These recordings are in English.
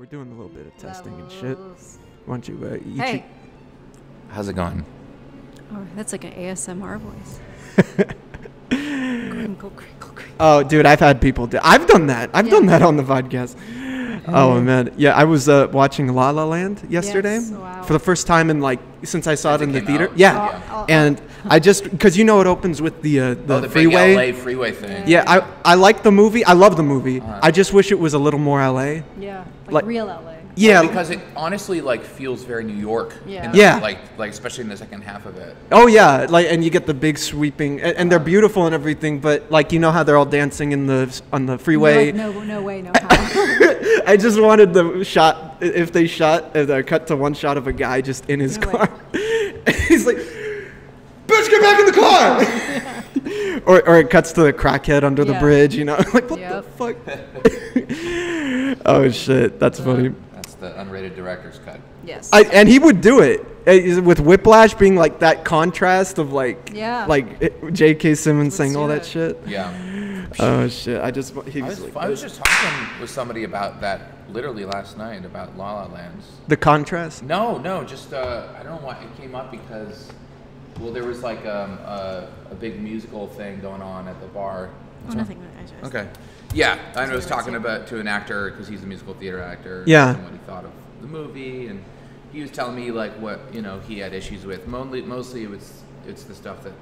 we're doing a little bit of testing and shit. Why don't you, Hey. How's it going? Oh, that's like an ASMR voice. Crinkle, crinkle, crinkle. Oh, dude, I've had people I've done that. I've done that on the podcast. Oh, man. Yeah, I was watching La La Land yesterday for the first time since I saw it in the theater. Out? Yeah. And I just, because it opens with the freeway. big LA freeway thing. Yeah, I like the movie. I love the movie. I just wish it was a little more LA. Yeah, Like- real LA. Yeah. Because it honestly feels very New York. Yeah. Yeah. Like especially in the second half of it. Oh yeah, and you get the big sweeping, and they're beautiful and everything. But how they're all dancing on the freeway. No way, no how. I just wanted the shot. If they cut to one shot of a guy just in his car, he's like, "Bitch, get back in the car!" or it cuts to the crackhead under the bridge. Like, what the fuck? Oh shit, that's funny. That's the unrated director's cut. Yes. And he would do it with Whiplash being that contrast of J.K. Simmons saying all that shit. Yeah. Oh shit! I was just talking with somebody about that literally last night about La La Land. The contrast. No, just I don't know why it came up because there was a big musical thing going on at the bar. Oh, nothing. Okay. Yeah, I was talking to an actor because he's a musical theater actor. Yeah. And what he thought of the movie, and he was telling me what he had issues with. Mostly it's the stuff that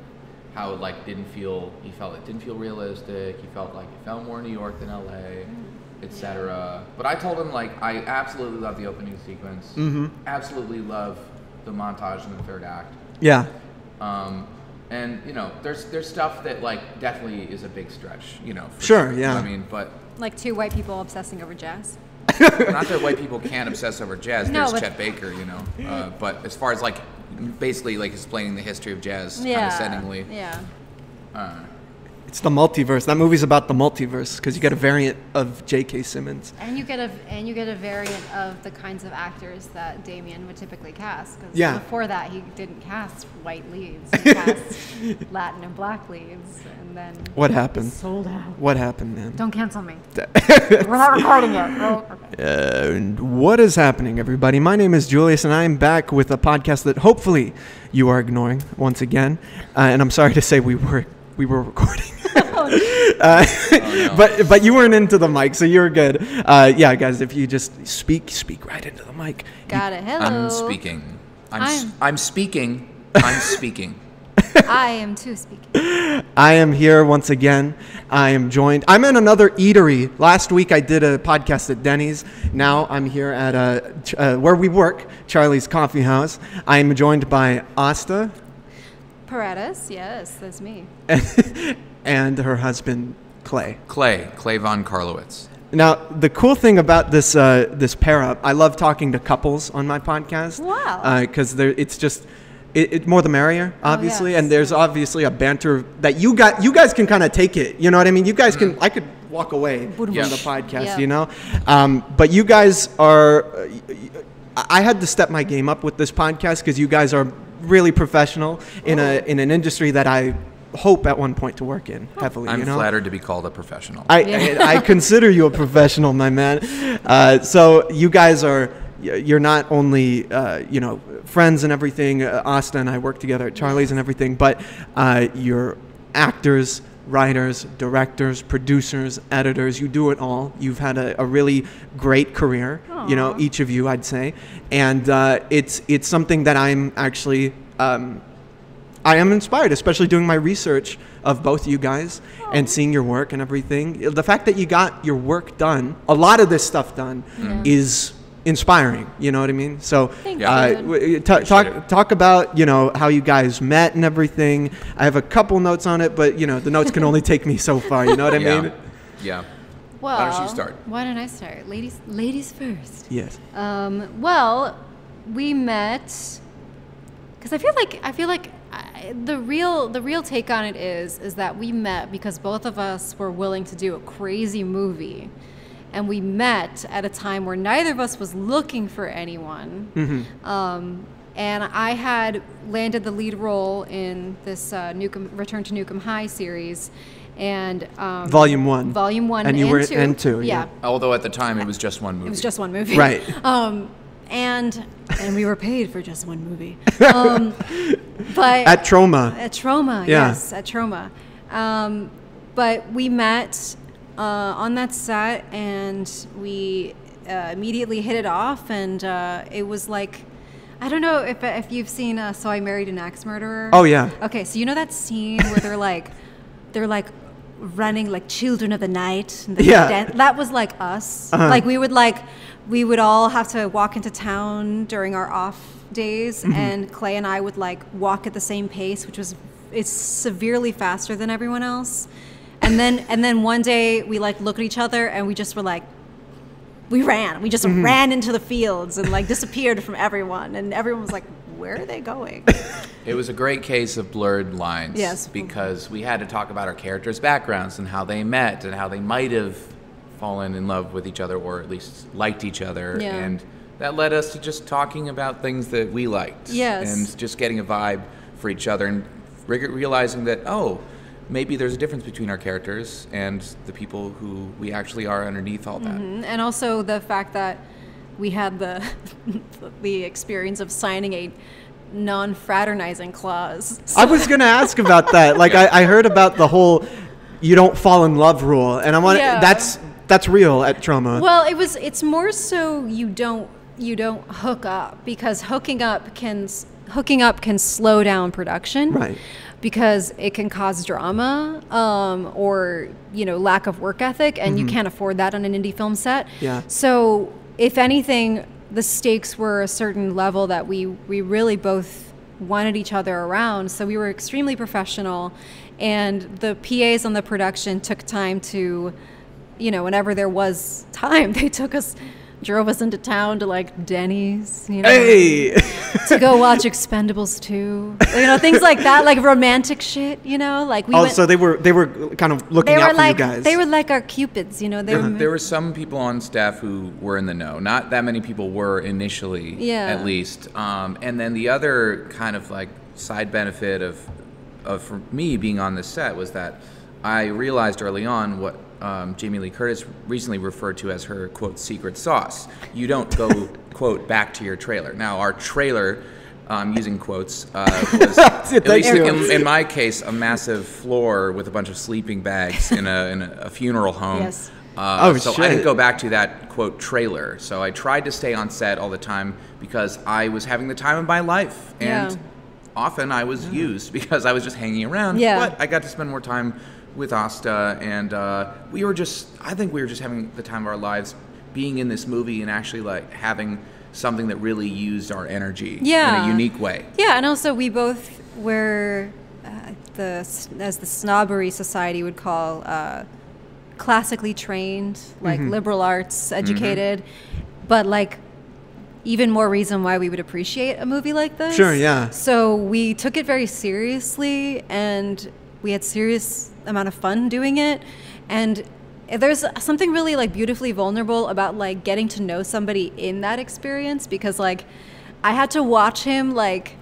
how he felt it didn't feel realistic. He felt like it felt more New York than LA, etc. But I told him I absolutely love the opening sequence. Mm-hmm. Absolutely love the montage in the third act. Yeah. And there's stuff that definitely is a big stretch. Sure. Yeah. I mean, but Like two white people obsessing over jazz. not that white people can't obsess over jazz. No, There's Chet Baker, But as far as basically explaining the history of jazz condescendingly. Yeah. It's the multiverse. That movie's about the multiverse because you get a variant of J.K. Simmons. And you get a variant of the kinds of actors that Damien would typically cast. Because before that, he didn't cast white leads. He cast Latin and black leads, and then What happened? Sold out. What happened, man? Don't cancel me. We're not recording yet. Oh, okay. What is happening, everybody? My name is Julius, and I am back with a podcast that hopefully you are ignoring once again. And I'm sorry to say we were recording. No. But you weren't into the mic, so you're good. Yeah, guys, if you just speak right into the mic. Got it. Hello. I'm speaking. I'm speaking. I'm speaking. I am too speaking. I am here once again. I'm in another eatery. Last week I did a podcast at Denny's. Now I'm here at where we work, Charlie's Coffee House. I am joined by Asta. Paredes, yes, that's me. And her husband, Clay Von Karlowitz. Now, the cool thing about this pair-up, I love talking to couples on my podcast. Wow. Because it's just... It more the merrier, obviously, yes. and there's obviously a banter that you guys can kind of take it. You know what I mean? You guys can. I could walk away from the podcast, but you guys are. I had to step my game up with this podcast because you guys are really professional in an industry that I hope at one point to work in heavily. I'm flattered to be called a professional. I consider you a professional, my man. So you guys are. You're not only, friends and everything. Asta and I work together at Charlie's and everything, but you're actors, writers, directors, producers, editors. You do it all. You've had a really great career, Aww. Each of you, I'd say. And it's something that I'm actually, I am inspired, especially doing my research of both you guys and seeing your work and everything. The fact that you got your work done, a lot of this stuff done, is inspiring, you know what I mean? So talk about how you guys met and everything. I have a couple notes on it, but the notes can only take me so far, you know what I mean? Yeah. Well, why don't you start? Why don't I start? Ladies first. Yes. Well, we met because I feel like the real take on it is that we met because both of us were willing to do a crazy movie. And we met at a time where neither of us was looking for anyone. Mm-hmm. And I had landed the lead role in this Return to Nukem High series. and Volume 1. Volume 1 And you were two. in 2. Yeah. Although at the time it was just one movie. It was just one movie. Right. And we were paid for just one movie. But At Trauma. At Trauma, Yeah. yes, at Trauma. But we met on that set, and we immediately hit it off, and it was like, I don't know if you've seen So I Married an Axe Murderer. Oh, yeah. Okay, so you know that scene where they're like running like children of the night. And Yeah. that was like us. Like we would all have to walk into town during our off days, and Clay and I would like walk at the same pace, it's severely faster than everyone else. And then one day we like look at each other and we just were like, we just ran into the fields and like disappeared from everyone, and everyone was like, where are they going? It was a great case of blurred lines. Yes. Because we had to talk about our characters' backgrounds and how they met and how they might have fallen in love with each other, or at least liked each other. Yeah. And that led us to just talking about things that we liked. Yes. And just getting a vibe for each other, and realizing that, oh, maybe there's a difference between our characters and the people who we actually are underneath all that. And also the fact that we had the experience of signing a non-fraternizing clause. I was going to ask about that. Like, I heard about the whole you don't fall in love rule, and I want that's real at Trauma. Well, it's more so you don't hook up, because hooking up can slow down production. Right. Because it can cause drama, or lack of work ethic, and you can't afford that on an indie film set. Yeah. So if anything, the stakes were a certain level that we really both wanted each other around. So we were extremely professional, and the PAs on the production took time to, whenever there was time, they drove us into town to like Denny's, Hey! to go watch Expendables 2, things like that, like romantic shit, like we went. So they were kind of looking out for you guys. They were like our cupids, There were some people on staff who were in the know. Not that many people were initially, at least. And then the other kind of like side benefit of for me being on this set was that I realized early on what Jamie Lee Curtis recently referred to as her, quote, secret sauce. You don't go, quote, back to your trailer. Now, our trailer, using quotes, was, at least in my case, a massive floor with a bunch of sleeping bags in a funeral home. Yes. So shit. I didn't go back to that, quote, trailer. So I tried to stay on set all the time because I was having the time of my life. And often I was used because I was just hanging around. Yeah. But I got to spend more time with Asta, and I think we were just having the time of our lives being in this movie and actually like having something that really used our energy in a unique way. Yeah, and also we both were, as the Snobbery Society would call, classically trained, like liberal arts educated, but like even more reason why we would appreciate a movie like this. Sure, yeah. So we took it very seriously, and we had serious amount of fun doing it, and there's something really like beautifully vulnerable about like getting to know somebody in that experience, because like I had to watch him like,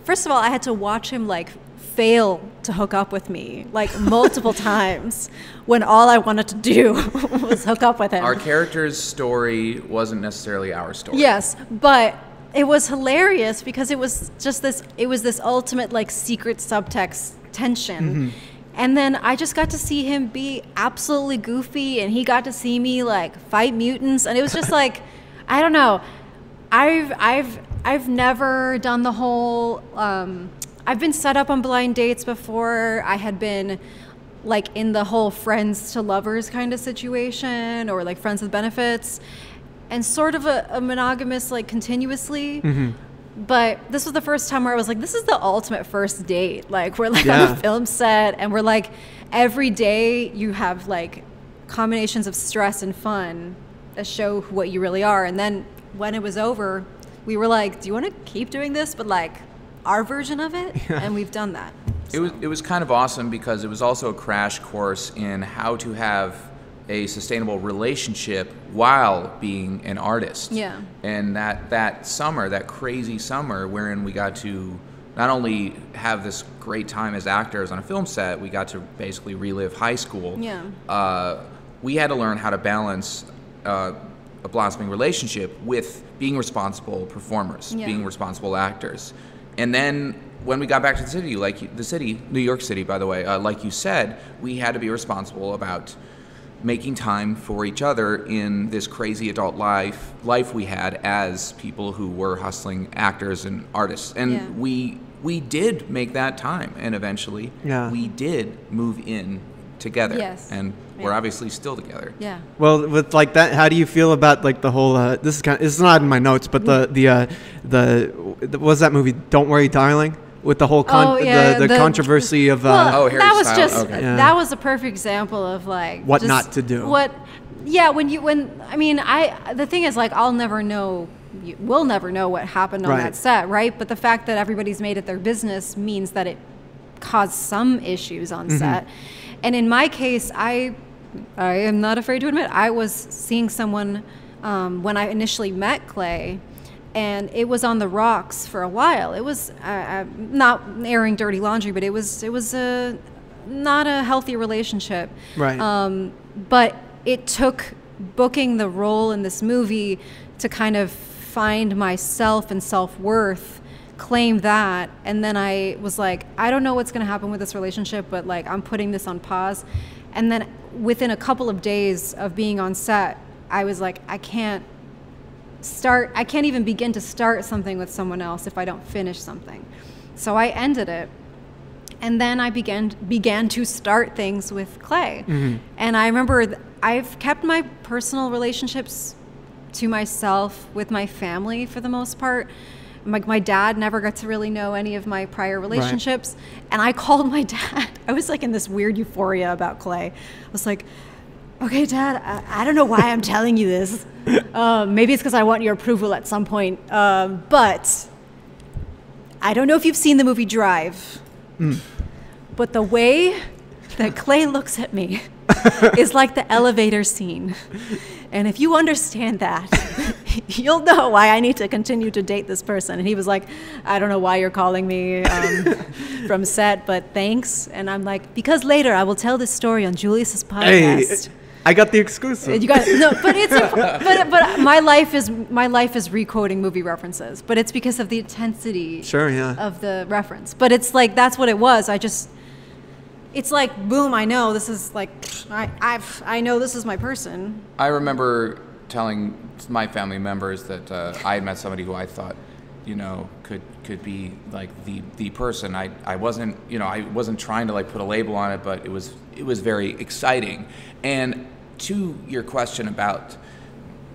first of all, I had to watch him like fail to hook up with me like multiple times when all I wanted to do was hook up with him. Our character's story wasn't necessarily our story. Yes, but it was hilarious because it was this ultimate like secret subtext tension. And then I just got to see him be absolutely goofy, and he got to see me like fight mutants, and it was just like, I don't know. I've never done the whole I've been set up on blind dates before. I had been like in the whole friends to lovers kind of situation, or like friends with benefits, and sort of a monogamous like continuously. But this was the first time where I was like, this is the ultimate first date. Like, we're like on a film set, and we're like, every day you have like combinations of stress and fun that show what you really are. And then when it was over, we were like, do you want to keep doing this, but like our version of it? And we've done that. So. It was kind of awesome because it was also a crash course in how to have a sustainable relationship while being an artist. Yeah. And that summer, that crazy summer wherein we got to not only have this great time as actors on a film set, we got to basically relive high school. Yeah. We had to learn how to balance a blossoming relationship with being responsible performers, Yeah. being responsible actors. And then when we got back to the city, New York City, by the way, like you said, we had to be responsible about making time for each other in this crazy adult life we had as people who were hustling actors and artists. And Yeah. we did make that time, and eventually we did move in together. Yes. And we're obviously still together. Yeah. Well, with like that, how do you feel about like the whole? This is not in my notes, but the what was that movie? Don't Worry, Darling, with the whole the controversy of well, Harry that was Styles. just Okay. Yeah. that was a perfect example of like What just not to do. The thing is, like, I'll never know. We'll never know what happened on Right. that set, right? But the fact that everybody's made it their business means that it caused some issues on set. And in my case, I am not afraid to admit I was seeing someone when I initially met Clay, and it was on the rocks for a while. It was not airing dirty laundry, but it was not a healthy relationship. Right. But it took booking the role in this movie to kind of find myself and self-worth, claim that, and then I was like, I don't know what's going to happen with this relationship, but like I'm putting this on pause. And then within a couple of days of being on set, I was like, I can't even begin to start something with someone else if I don't finish something. So I ended it. And then I began to start things with Clay. And I remember I've kept my personal relationships to myself with my family for the most part. My dad never got to really know any of my prior relationships. Right. And I called my dad. I was like in this weird euphoria about Clay. I was like, okay, Dad, I don't know why I'm telling you this. Maybe it's because I want your approval at some point. But I don't know if you've seen the movie Drive. But the way that Clay looks at me is like the elevator scene. And if you understand that, you'll know why I need to continue to date this person. And he was like, I don't know why you're calling me from set, but thanks. And I'm like, because later I will tell this story on Julius's podcast. Hey, I got the exclusive. You got no, but it's but my life is requoting movie references, but it's because of the intensity of the reference. But it's like that's what it was. It's like boom, I know this is like I know this is my person. I remember telling my family members that I had met somebody who I thought, could be like the person. I wasn't trying to like put a label on it, but it was very exciting. And to your question about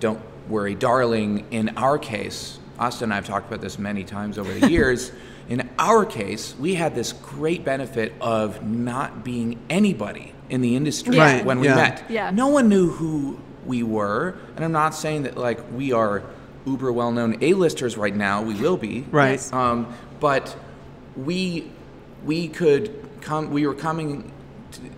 Don't Worry, Darling, in our case, Asta and I have talked about this many times over the years. In our case, we had this great benefit of not being anybody in the industry when we met. Yeah. No one knew who we were, and I'm not saying that like we are uber well-known A-listers right now. We will be. Right. Yes. But we were coming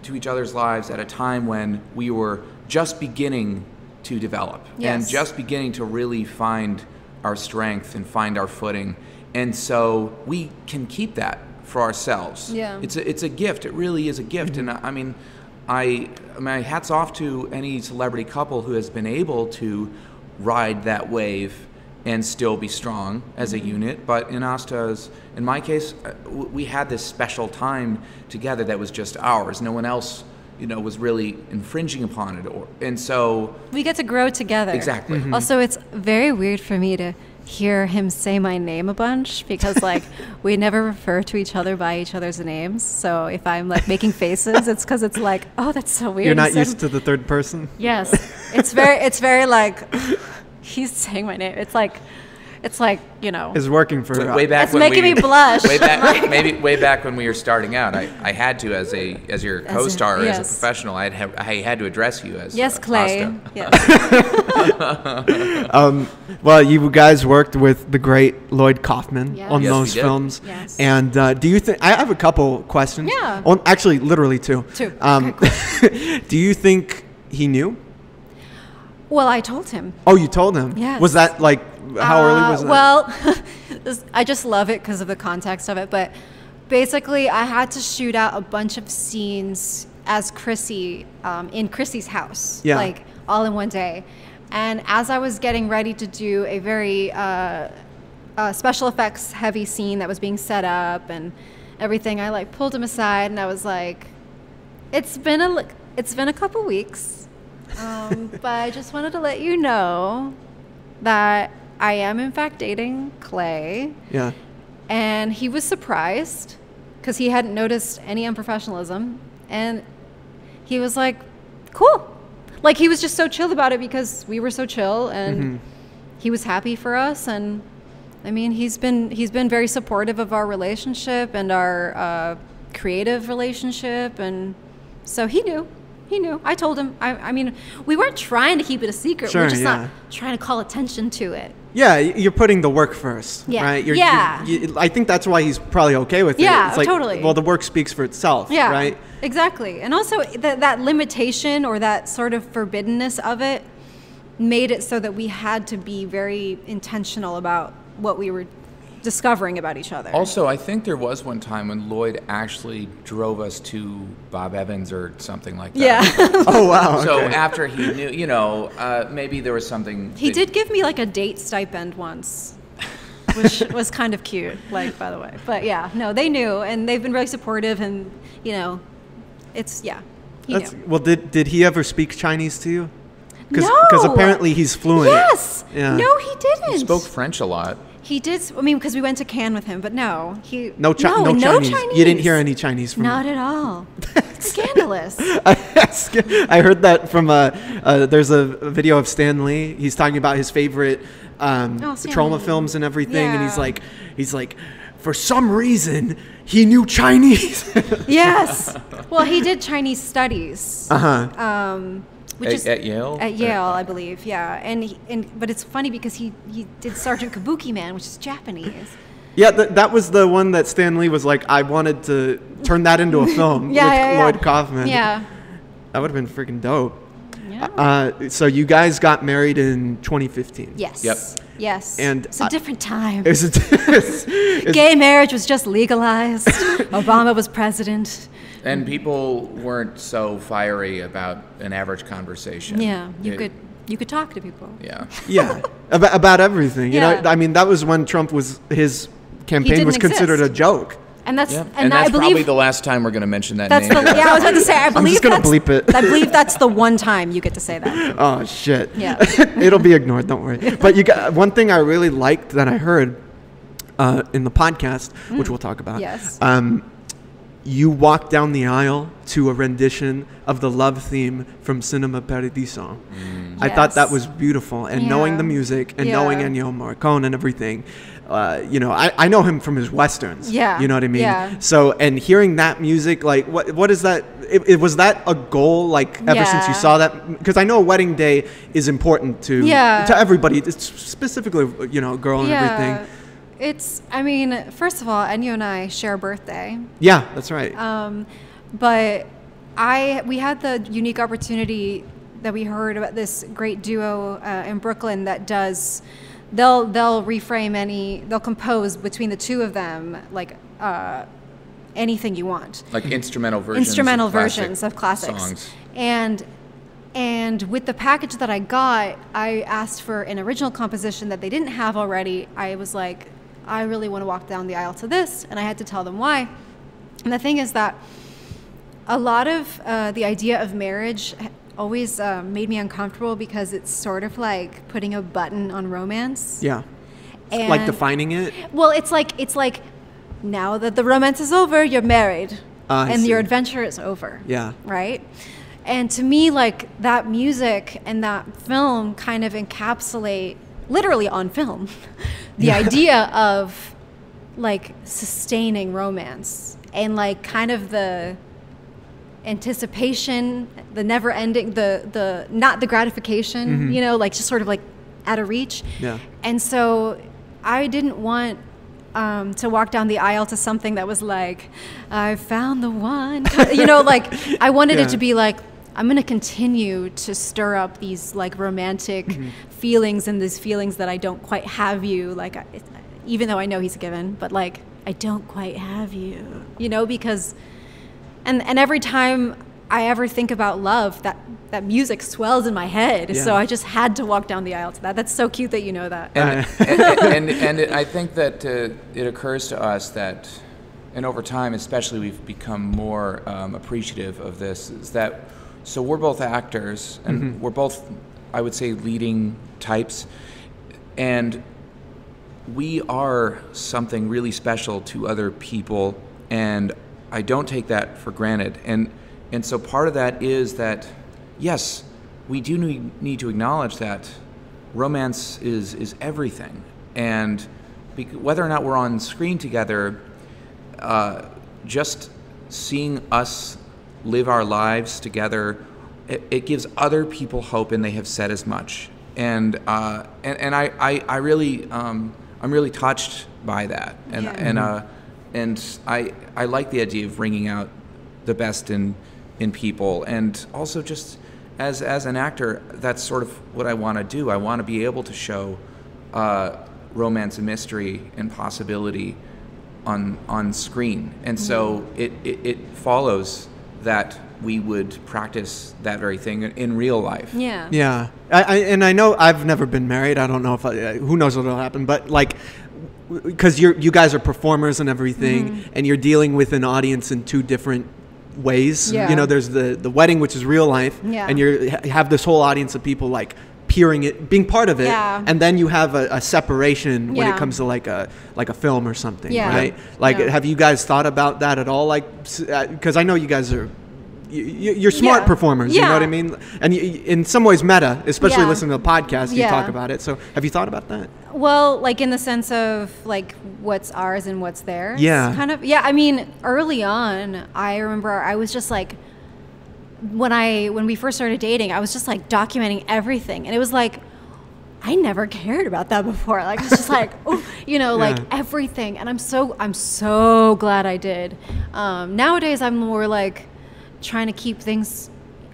to each other's lives at a time when we were just beginning to develop and just beginning to really find our strength and find our footing. And so we can keep that for ourselves. Yeah. It's a gift. It really is a gift. And I mean, my hats off to any celebrity couple who has been able to ride that wave and still be strong as a unit. But in my case, we had this special time together that was just ours. No one else, was really infringing upon it. And so we get to grow together. Exactly. Also, it's very weird for me to hear him say my name a bunch because like we never refer to each other by each other's names. So if I'm like making faces, it's because it's like, oh, that's so weird. You're not used to the third person? Yes. It's very like he's saying my name. It's like It's working for way back. It's making me blush. Way back, maybe way back when we were starting out, I had to as your co-star, as a professional, I had to address you as Clay. Asta. Yes. Well, you guys worked with the great Lloyd Kaufman Yes. on Yes, those we did. films. Yes. And do you think I have a couple questions? Yeah. Oh, actually, literally two. Two. Okay, Do you think he knew? Well, I told him. Oh, you told him? Yes. Was that like how early was that? Well, I just love it because of the context of it. But basically, I had to shoot out a bunch of scenes as Chrissy in Chrissy's house, Yeah. like all in one day. And as I was getting ready to do a very special effects heavy scene that was being set up and everything, I like pulled him aside and I was like, it's been a couple weeks, but I just wanted to let you know that I am in fact dating Clay. Yeah. And he was surprised because he hadn't noticed any unprofessionalism, and he was like, cool. Like, he was just so chill about it because we were so chill, and he was happy for us. And I mean, he's been very supportive of our relationship and our creative relationship, and so he knew. I told him. I mean, we weren't trying to keep it a secret. Sure, we're just yeah. not trying to call attention to it. Yeah, you're putting the work first, Yeah. right? Yeah. I think that's why he's probably okay with it. Yeah, It's like, totally. Well, the work speaks for itself, Yeah, right? exactly. And also that limitation or that sort of forbiddenness of it made it so that we had to be very intentional about what we were discovering about each other. Also, I think there was one time when Lloyd actually drove us to Bob Evans or something like that. Yeah. Oh, wow. So okay. after he knew, maybe there was something. He did give me like a date stipend once, which was kind of cute, like, by the way. But yeah, no, they knew, and they've been really supportive, and, it's, yeah, he knew. Well, did he ever speak Chinese to you? Because No! apparently he's fluent. Yes! Yeah. No, he didn't. He spoke French a lot. He did, I mean, because we went to Cannes with him, but no. No Chinese. You didn't hear any Chinese from Not him? at all. Scandalous. I heard that from there's a video of Stan Lee. He's talking about his favorite Stan trauma Lee. films and everything, and Yeah. he's like, for some reason he knew Chinese. Yes. Well, he did Chinese studies. Which is At Yale? At Yale, I believe. Yeah, but it's funny because he did Sergeant Kabuki Man, which is Japanese. Yeah, that was the one that Stan Lee was like, I wanted to turn that into a film with Lloyd Kaufman. Yeah. That would have been freaking dope. Yeah. So you guys got married in 2015. Yes. Yep. Yes. And it's a different time. It's Gay marriage was just legalized. Obama was president. And people weren't so fiery about an average conversation. Yeah, you could talk to people. Yeah. Yeah, about everything. You Yeah. know, I mean, that was when his campaign didn't was considered exist. a joke. And that's Yeah. and that's I believe probably the last time we're going to mention that that's name. the yeah. I was about to say I believe just gonna that's- bleep it. I believe that's the one time you get to say that. Oh shit. Yeah. It'll be ignored. Don't worry. But you got one thing I really liked that I heard in the podcast, which we'll talk about. Yes. You walked down the aisle to a rendition of the love theme from Cinema Paradiso. I thought that Yes. was beautiful, and knowing Yeah. the music and knowing Yeah. Ennio Morricone and everything, I know him from his westerns. Yeah. You know what I mean? Yeah. So, and hearing that music, like, what is that? Was that a goal, like, ever since you Yeah. saw that? Because I know a wedding day is important to everybody, it's specifically, girl and everything. I mean, first of all, Ennio and I share a birthday. Yeah, that's right. But we had the unique opportunity that we heard about this great duo in Brooklyn that does, they'll they'll compose between the two of them, like anything you want. Like instrumental versions of classics. songs. And with the package that I got, I asked for an original composition that they didn't have already. I was like, I really want to walk down the aisle to this, and I had to tell them why. And the thing is that a lot of the idea of marriage always made me uncomfortable because it's sort of like putting a button on romance. Yeah. And Like defining it? well, it's like now that the romance is over, you're married, I and see. your adventure is over. Yeah. Right? And to me, like, that music and that film kind of encapsulate, literally on film, the idea of, like, sustaining romance and, like, kind of the anticipation, the never ending, the not the gratification, like, just sort of like out of reach. Yeah. And so I didn't want to walk down the aisle to something that was like, I found the one. Like, I wanted Yeah. it to be like, I'm going to continue to stir up these like romantic feelings and these feelings that I don't quite have you. Like, even though I know he's a given, but like, I don't quite have you, you know, because, and every time I ever think about love, that music swells in my head. Yeah. So I just had to walk down the aisle to that. That's so cute that you know that. I think that it occurs to us that, and over time especially, we've become more appreciative of this, is that, so we're both actors, and we're both, I would say, leading types, and we are something really special to other people, and I don't take that for granted. And so part of that is that, yes, we do need to acknowledge that romance is everything. And whether or not we're on screen together, just seeing us live our lives together, it gives other people hope, and they have said as much. And I really, I'm really touched by that. And I like the idea of bringing out the best in people, and also just as an actor, that's sort of what I want to do. I want to be able to show romance and mystery and possibility on screen, and so it follows that we would practice that very thing in real life. Yeah. Yeah. I know I've never been married. I don't know if who knows what'll happen, but like, because you guys are performers and everything, and you're dealing with an audience in two different ways. Yeah. You know, there's the wedding, which is real life, Yeah. and you have this whole audience of people like peering it, being part of it, Yeah. and then you have a separation when it Yeah. comes to like a film or something, Yeah. right? Like, Yeah. have you guys thought about that at all? Like, because I know you guys are. You're smart Yeah. performers, you know Yeah. what I mean? And in some ways meta, especially Yeah. listening to the podcast, you Yeah. talk about it. So have you thought about that? Well, like in the sense of like what's ours and what's theirs. Yeah. Kind of. Yeah. I mean, early on, I remember I was just like, when we first started dating, I was just like documenting everything, and it was like, I never cared about that before. Like, it's just like, oh, you know, like everything. And I'm so glad I did. Nowadays, I'm more like trying to keep things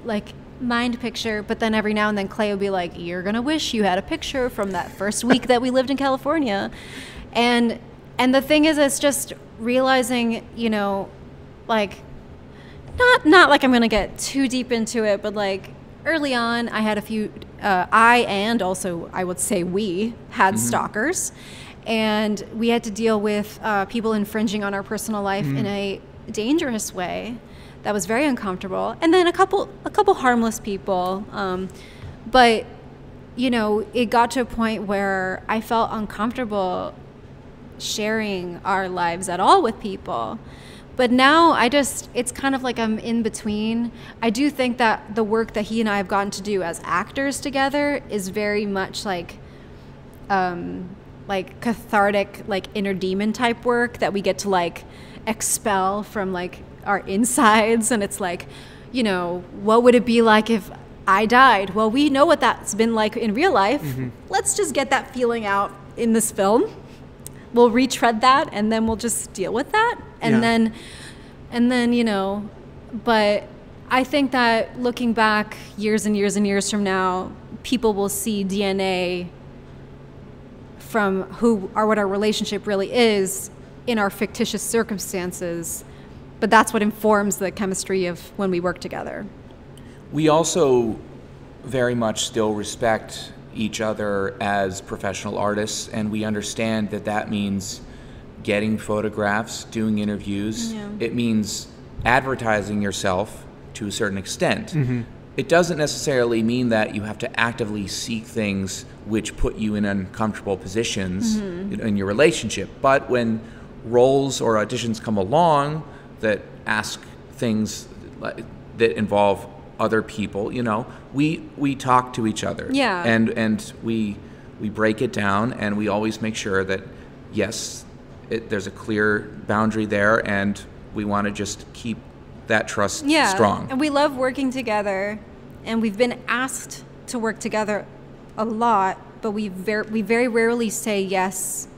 like mind picture, but then every now and then Clay will be like, you're gonna wish you had a picture from that first week that we lived in California. And the thing is, it's just realizing, you know, like not like I'm gonna get too deep into it, but like early on I had a few and also I would say we had stalkers, and we had to deal with people infringing on our personal life in a dangerous way that was very uncomfortable, and then a couple harmless people, but you know, it got to a point where I felt uncomfortable sharing our lives at all with people. But now it's kind of like I'm in between. I do think that the work that he and I have gotten to do as actors together is very much like cathartic, like inner demon type work that we get to like expel from like our insides. And it's like, you know, what would it be like if I died? Well, we know what that's been like in real life. Let's just get that feeling out in this film. We'll retread that, and then we'll just deal with that. And then, you know, but I think that looking back years and years and years from now, people will see DNA from what our relationship really is in our fictitious circumstances. But that's what informs the chemistry of when we work together. We also very much still respect each other as professional artists, and we understand that means getting photographs, doing interviews. Yeah. It means advertising yourself to a certain extent. It doesn't necessarily mean that you have to actively seek things which put you in uncomfortable positions in your relationship. But when roles or auditions come along that ask things that involve other people, you know, we talk to each other. Yeah. And we break it down, and we always make sure that, yes, there's a clear boundary there, and we want to just keep that trust strong. And we love working together, and we've been asked to work together a lot, but we very rarely say yes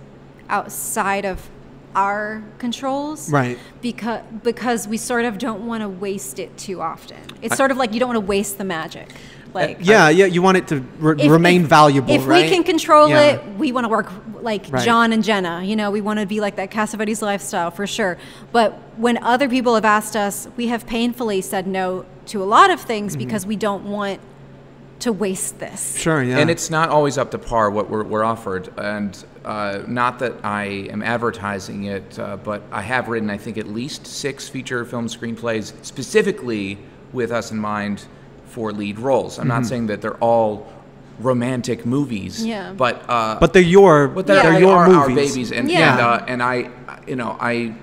outside of our controls, Right. Because we sort of don't want to waste it too often. It's sort of like you don't want to waste the magic. Like You want it to remain valuable. If right? we can control it, we want to work like Right. John and Jenna. You know, we want to be like that Cassavetes lifestyle for sure. But when other people have asked us, we have painfully said no to a lot of things because we don't want to waste this. Sure, yeah. And it's not always up to par what we're offered. And not that I am advertising it, but I have written, I think, at least 6 feature film screenplays specifically with us in mind for lead roles. I'm not saying that they're all romantic movies, but they're your they're your our movies. babies, and I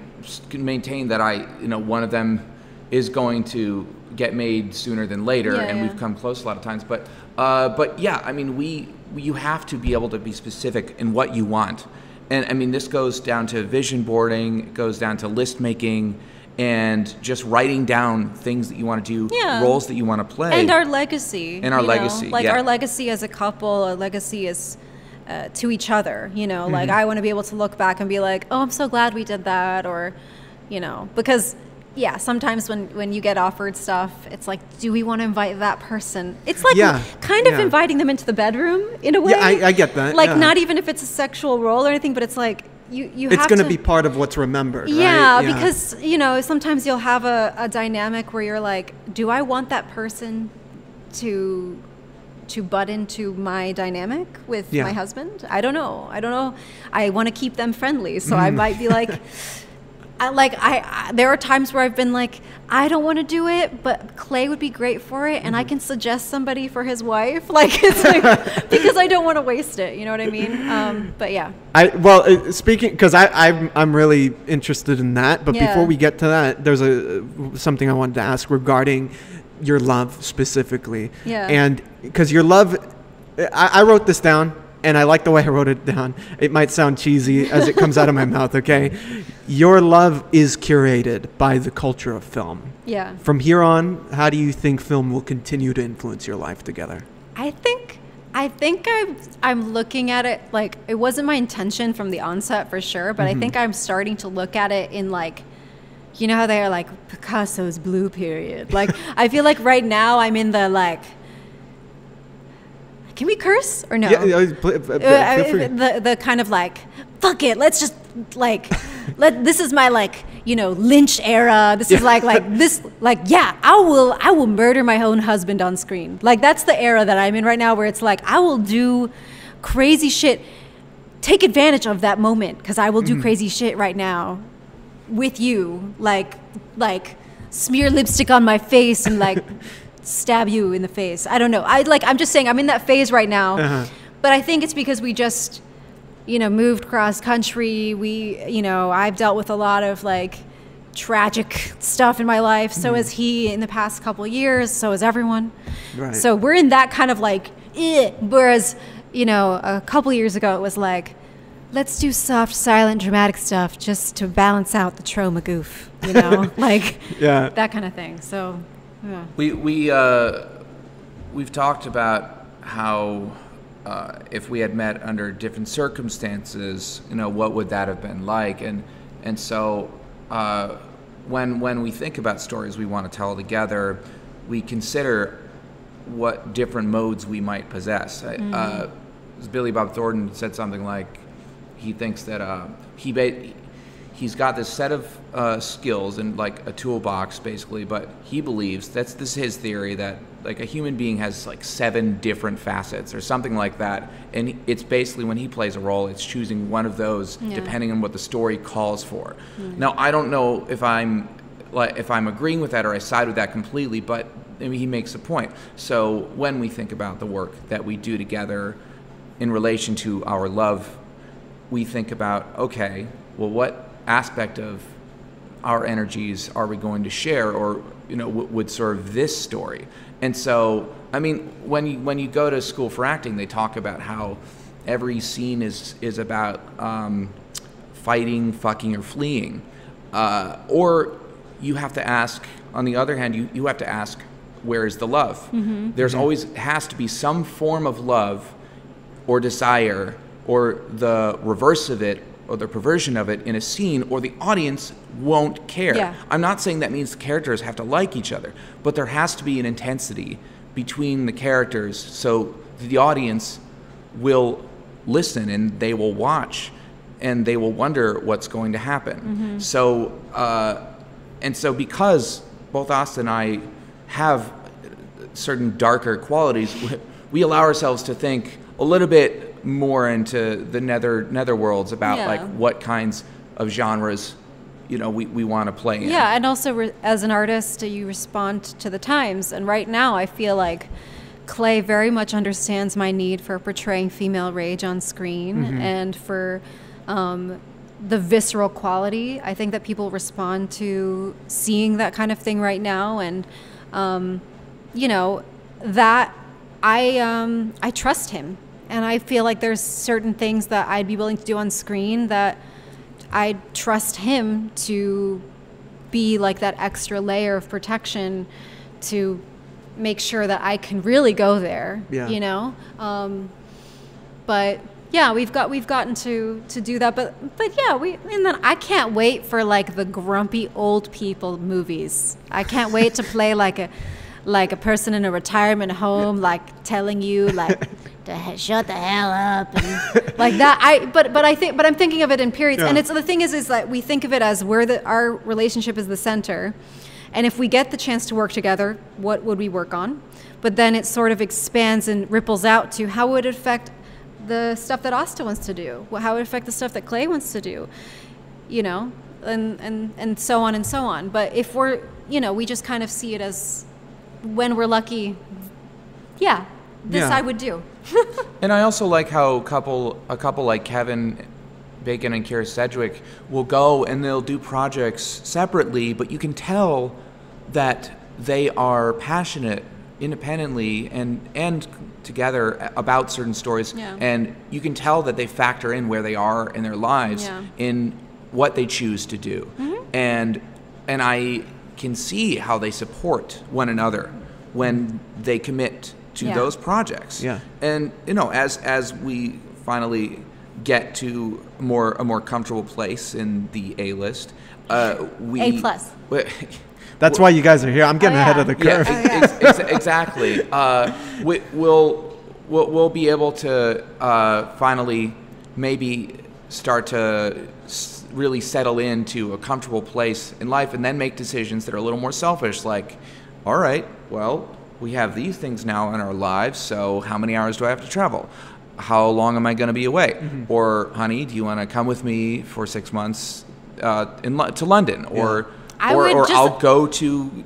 maintain that one of them is going to get made sooner than later, and we've come close a lot of times. But yeah, I mean, you have to be able to be specific in what you want, and I mean, this goes down to vision boarding, it goes down to list making, and just writing down things that you want to do, roles that you want to play, and our legacy, our legacy, our legacy as a couple, our legacy as to each other. You know, like I want to be able to look back and be like, oh, I'm so glad we did that, or because. Yeah, sometimes when you get offered stuff, it's like, do we want to invite that person? It's like kind of inviting them into the bedroom in a way. Yeah, I get that. Like not even if it's a sexual role or anything, but it's like you it's have going to to be part of what's remembered. Yeah, right? because sometimes you'll have a dynamic where you're like, do I want that person to butt into my dynamic with my husband? I don't know. I want to keep them friendly, so I might be like. There are times where I've been like, I don't want to do it, but Clay would be great for it, and I can suggest somebody for his wife. Like, it's like because I don't want to waste it. You know what I mean? But yeah. Speaking, because I'm really interested in that. But before we get to that, there's something I wanted to ask regarding your love specifically. Yeah. And because your love, I wrote this down. And I like the way I wrote it down. It might sound cheesy as it comes out of my mouth, okay? Your love is curated by the culture of film. Yeah. From here on, how do you think film will continue to influence your life together? I think I'm looking at it like it wasn't my intention from the onset for sure, but I think I'm starting to look at it in like, you know how they are like Picasso's blue period. Like I feel like right now I'm in the like. Can we curse or no? Yeah, feel free. The kind of like, fuck it, let's just like, this is my like, Lynch era. This is like this, like, yeah, I will murder my own husband on screen. Like that's the era that I'm in right now, where it's like I will do crazy shit, take advantage of that moment because I will do crazy shit right now with you, like smear lipstick on my face and like. Stab you in the face. I don't know. I'm just saying I'm in that phase right now. But I think it's because we just, moved cross country. I've dealt with a lot of like tragic stuff in my life. So has he in the past couple of years. So has everyone. Right. So we're in that kind of like, whereas, a couple years ago it was like, let's do soft, silent, dramatic stuff just to balance out the trauma goof, like that kind of thing. So. Yeah. We've talked about how if we had met under different circumstances, what would that have been like? And so when we think about stories we want to tell together, we consider what different modes we might possess. Billy Bob Thornton said something like he thinks that he's got this set of skills and like a toolbox basically, but he believes this is his theory that like a human being has like 7 different facets or something like that, and it's basically when he plays a role, it's choosing one of those depending on what the story calls for. Now I don't know if I'm agreeing with that or I side with that completely, but I mean, he makes a point. So when we think about the work that we do together in relation to our love, we think about, okay, well, what aspect of our energies are we going to share, or would serve this story? And so, I mean, when you go to school for acting, they talk about how every scene is about fighting, fucking, or fleeing, or you have to ask. On the other hand, you have to ask, where is the love? There's always has to be some form of love or desire, or the reverse of it, or the perversion of it in a scene, or the audience won't care. Yeah. I'm not saying that means the characters have to like each other, but there has to be an intensity between the characters so the audience will listen and they will watch and they will wonder what's going to happen. So, so because both Asta and I have certain darker qualities, we allow ourselves to think a little bit more into the netherworlds about like what kinds of genres, you know, we want to play in. Yeah, and also as an artist, you respond to the times. And right now, I feel like Clay very much understands my need for portraying female rage on screen and for the visceral quality. I think that people respond to seeing that kind of thing right now, and you know, that I trust him, and I feel like there's certain things that I'd be willing to do on screen that I trust him to be like that extra layer of protection to make sure that I can really go there. Yeah. You know, but yeah, we've gotten to do that. But yeah, and then I can't wait for like the grumpy old people movies. I can't wait to play like a person in a retirement home, like telling you like shut the hell up and like that. But I'm thinking of it in periods, and it's the thing is that we think of it as our relationship is the center, and if we get the chance to work together, what would we work on? But then it sort of expands and ripples out to how would it affect the stuff that Asta wants to do, how would it affect the stuff that Clay wants to do, you know, and so on and so on. But if we're, you know, we just kind of see it as when we're lucky, this I would do. And I also like how a couple like Kevin Bacon and Kira Sedgwick will go and they'll do projects separately, but you can tell that they are passionate independently and together about certain stories, and you can tell that they factor in where they are in their lives in what they choose to do, and I can see how they support one another when they commit to those projects. And you know, as we finally get to a more comfortable place in the A list, we A+. That's why you guys are here. I'm getting ahead of the curve. Exactly. We'll be able to finally maybe start to really settle into a comfortable place in life, and then make decisions that are a little more selfish. Like, all right, well, we have these things now in our lives, so how many hours do I have to travel? How long am I going to be away? Or, honey, do you want to come with me for 6 months to London? Or I'll go to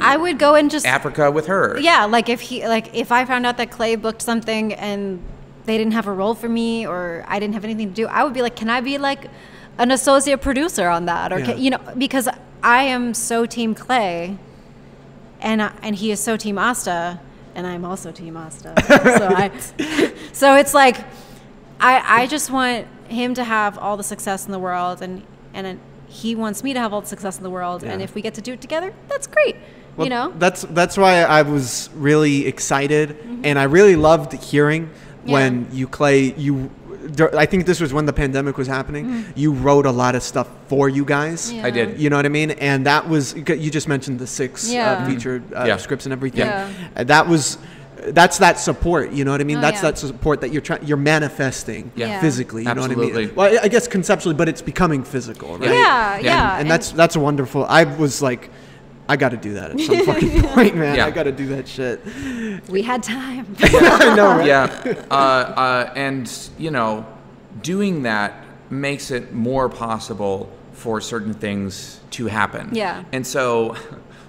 I would go and just Africa with her. Yeah, like if I found out that Clay booked something and they didn't have a role for me, or I didn't have anything to do, I would be like, can I be like an associate producer on that? Or you know, because I am so team Clay, and he is so team Asta, and I'm also team Asta. So it's like I just want him to have all the success in the world, and he wants me to have all the success in the world, and if we get to do it together, that's great. Well, you know, that's why I was really excited, and I really loved hearing when I think this was when the pandemic was happening. You wrote a lot of stuff for you guys. I did. You know what I mean? And that was, you just mentioned the 6 featured scripts and everything. And that's that support, you know what I mean? That support that you're manifesting physically, you know what I mean? Well, I guess conceptually, but it's becoming physical, right? And that's wonderful. I was like, I got to do that at some fucking point, man. I got to do that shit. We had time. I know, right? And, you know, doing that makes it more possible for certain things to happen. And so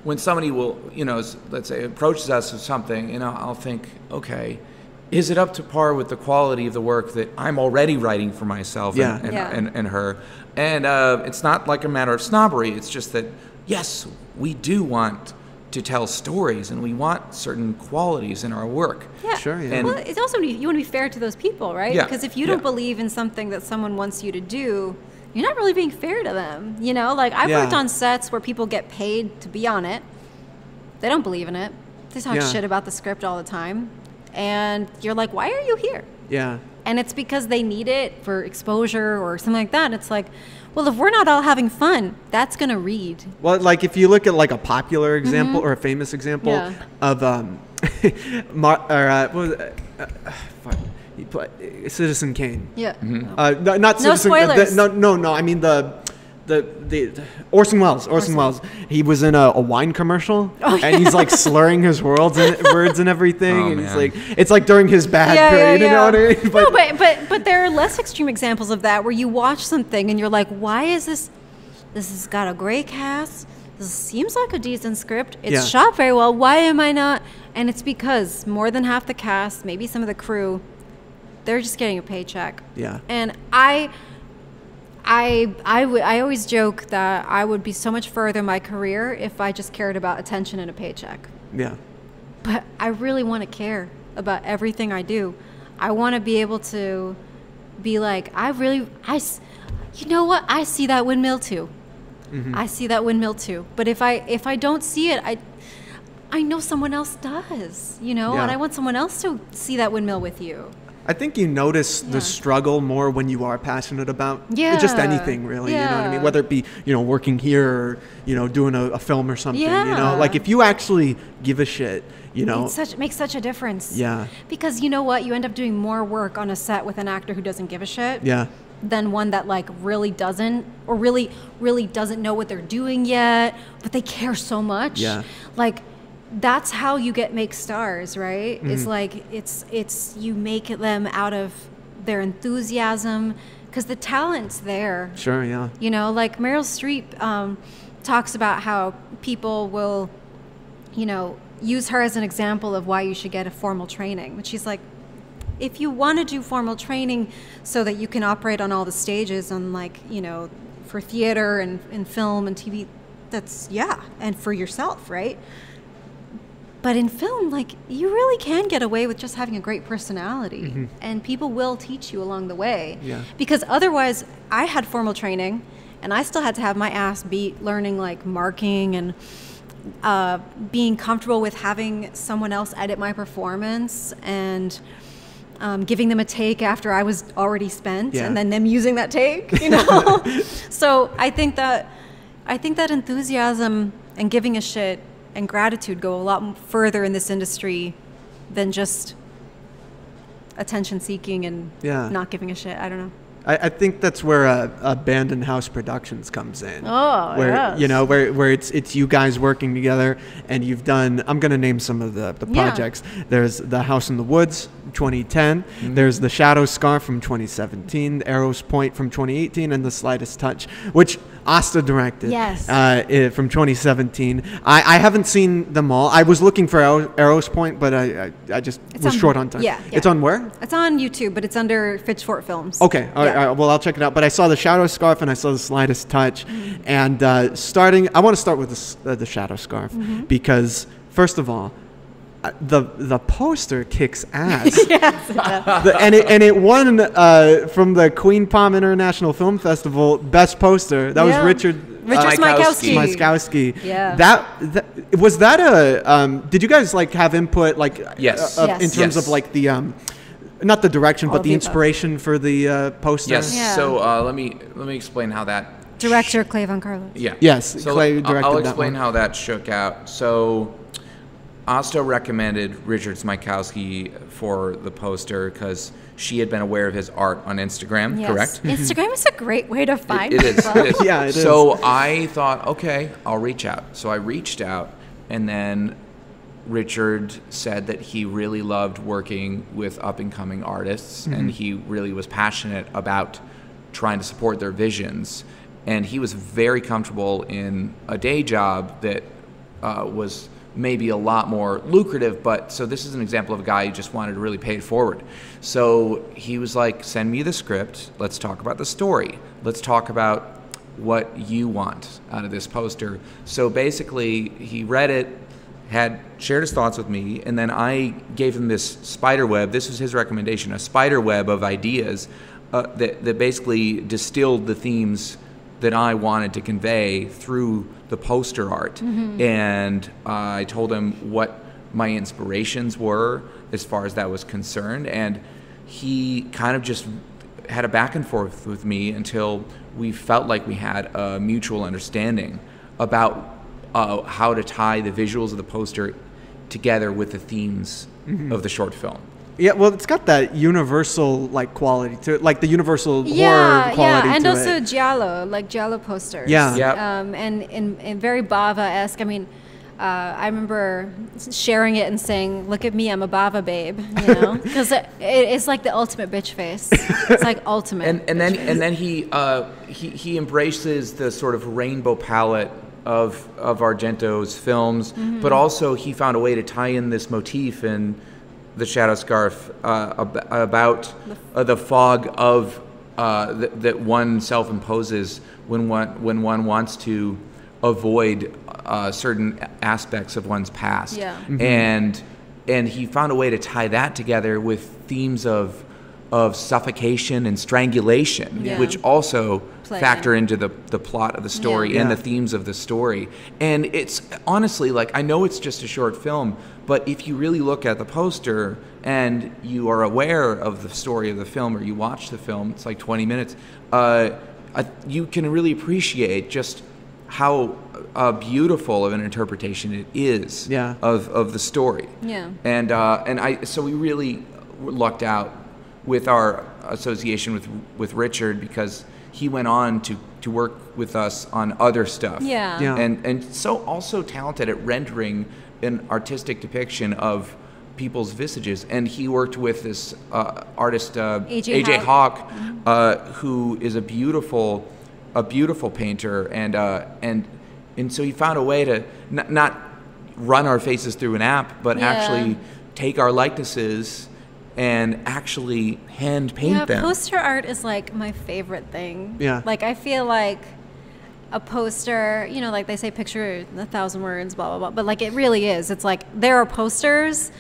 when somebody will, you know, let's say approaches us with something, you know, I'll think, okay, is it up to par with the quality of the work that I'm already writing for myself and her? And it's not like a matter of snobbery. It's just that, yes, we do want to tell stories, and we want certain qualities in our work. Sure, And well, it's also, you want to be fair to those people, right? Because if you don't believe in something that someone wants you to do, you're not really being fair to them. You know, like I've worked on sets where people get paid to be on it. They don't believe in it. They talk shit about the script all the time. And you're like, why are you here? And it's because they need it for exposure or something like that. And it's like, well, if we're not all having fun, that's going to read. Well, like if you look at like a popular example or a famous example of what was it? He played Citizen Kane. Yeah. Not No Citizen. spoilers. No. I mean the Orson Welles. He was in a wine commercial, and he's like slurring his words and everything. Oh, and he's man. like, it's like during his bad period. You know what I mean? No, but there are less extreme examples of that where you watch something and you're like, why is this? This has got a great cast. This seems like a decent script. It's shot very well. Why am I not? And it's because more than half the cast, maybe some of the crew, they're just getting a paycheck. Yeah. And I always joke that I would be so much further in my career if I just cared about attention and a paycheck. Yeah. But I really want to care about everything I do. I want to be able to be like, you know what? I see that windmill too. I see that windmill too. But if I don't see it, I know someone else does, you know, and I want someone else to see that windmill with you. I think you notice the struggle more when you are passionate about just anything, really. You know what I mean? Whether it be, working here or, doing a film or something, like if you actually give a shit, It makes such a difference. Yeah. Because you know what? You end up doing more work on a set with an actor who doesn't give a shit. Yeah. Than one that like really doesn't, or really doesn't know what they're doing yet, but they care so much. Yeah. Like, that's how you make stars, right? It's like it's you make them out of their enthusiasm, because the talent's there. Sure, yeah. Like Meryl Streep talks about how people will, use her as an example of why you should get a formal training. But she's like, if you want to do formal training so that you can operate on all the stages on for theater and film and TV, that's and for yourself, right? But in film, you really can get away with just having a great personality, and people will teach you along the way. Yeah. Because otherwise, I had formal training, and I still had to have my ass beat learning marking and being comfortable with having someone else edit my performance and giving them a take after I was already spent, and then them using that take. So I think that enthusiasm and giving a shit and gratitude go a lot further in this industry than just attention seeking and not giving a shit. I don't know. I think that's where Abandoned House Productions comes in. Oh, where yes. where it's you guys working together, and you've done. I'm gonna name some of the projects. There's The House in the Woods, 2010. There's The Shadow Scar from 2017. Arrows Point from 2018, and The Slightest Touch, which Asta directed. Yes. From 2017. I haven't seen them all. I was looking for Arrows Point, but I just was short on time. Yeah. It's on where? It's on YouTube, but it's under Pitchfork Films. Okay. All right, well, I'll check it out. But I saw The Shadow Scarf and I saw The Slightest Touch. And I want to start with the Shadow Scarf because, first of all, the poster kicks ass. Yes, it does. and it won from the Queen Palm International Film Festival Best Poster. That was Richard Smykowski. Yeah. That was that a did you guys have input Yes. in terms of the not the direction, but the inspiration for the poster? Yes. Yeah. So let me explain how that. Director Clay Von Carlos. Yeah. Yes. So Clay directed I'll that explain one. how that shook out. So Asta recommended Richard Smykowski for the poster because she had been aware of his art on Instagram. Yes. Correct. Instagram is a great way to find It is. people. It is. Yeah, it So I thought, okay, I'll reach out. So I reached out, and then Richard said that he really loved working with up-and-coming artists, and he really was passionate about trying to support their visions. And he was very comfortable in a day job that was maybe a lot more lucrative, but so this is an example of a guy who just wanted to really pay it forward. So he was like, send me the script, let's talk about the story, let's talk about what you want out of this poster. So basically he read it, had shared his thoughts with me, and then I gave him this spider web. This was his recommendation, a spider web of ideas that basically distilled the themes that I wanted to convey through the poster art. And I told him what my inspirations were as far as that was concerned. And he kind of just had a back and forth with me until we felt like we had a mutual understanding about how to tie the visuals of the poster together with the themes of the short film. Yeah, well, it's got that universal like quality to it, like the universal horror quality and to also it. giallo posters. Yeah. Yep. And very Bava-esque. I mean, I remember sharing it and saying, "Look at me, I'm a Bava babe," you know, because it's like the ultimate bitch face. It's like ultimate. And then he embraces the sort of rainbow palette of Argento's films, but also he found a way to tie in this motif in The Shadow Scarf about the fog of that one self-imposes when one wants to avoid certain aspects of one's past. Yeah. And he found a way to tie that together with themes of suffocation and strangulation, Yeah. which also Play factor in. into the plot of the story Yeah. and Yeah. the themes of the story. And it's honestly, like, I know it's just a short film, but if you really look at the poster and you are aware of the story of the film, or you watch the film, it's like 20 minutes, you can really appreciate just how beautiful of an interpretation it is Yeah. of the story. Yeah. So we really lucked out with our association with Richard, because he went on to work with us on other stuff. Yeah. Yeah. And so also talented at rendering an artistic depiction of people's visages. And he worked with this artist, A.J. Hawk, who is a beautiful painter, and so he found a way to not run our faces through an app, but Yeah. actually take our likenesses and actually hand paint Yeah, them. poster art is like my favorite thing. Yeah. Like I feel like a poster, you know, like they say picture 1,000 words, blah, blah, blah. But like it really is. It's like there are posters,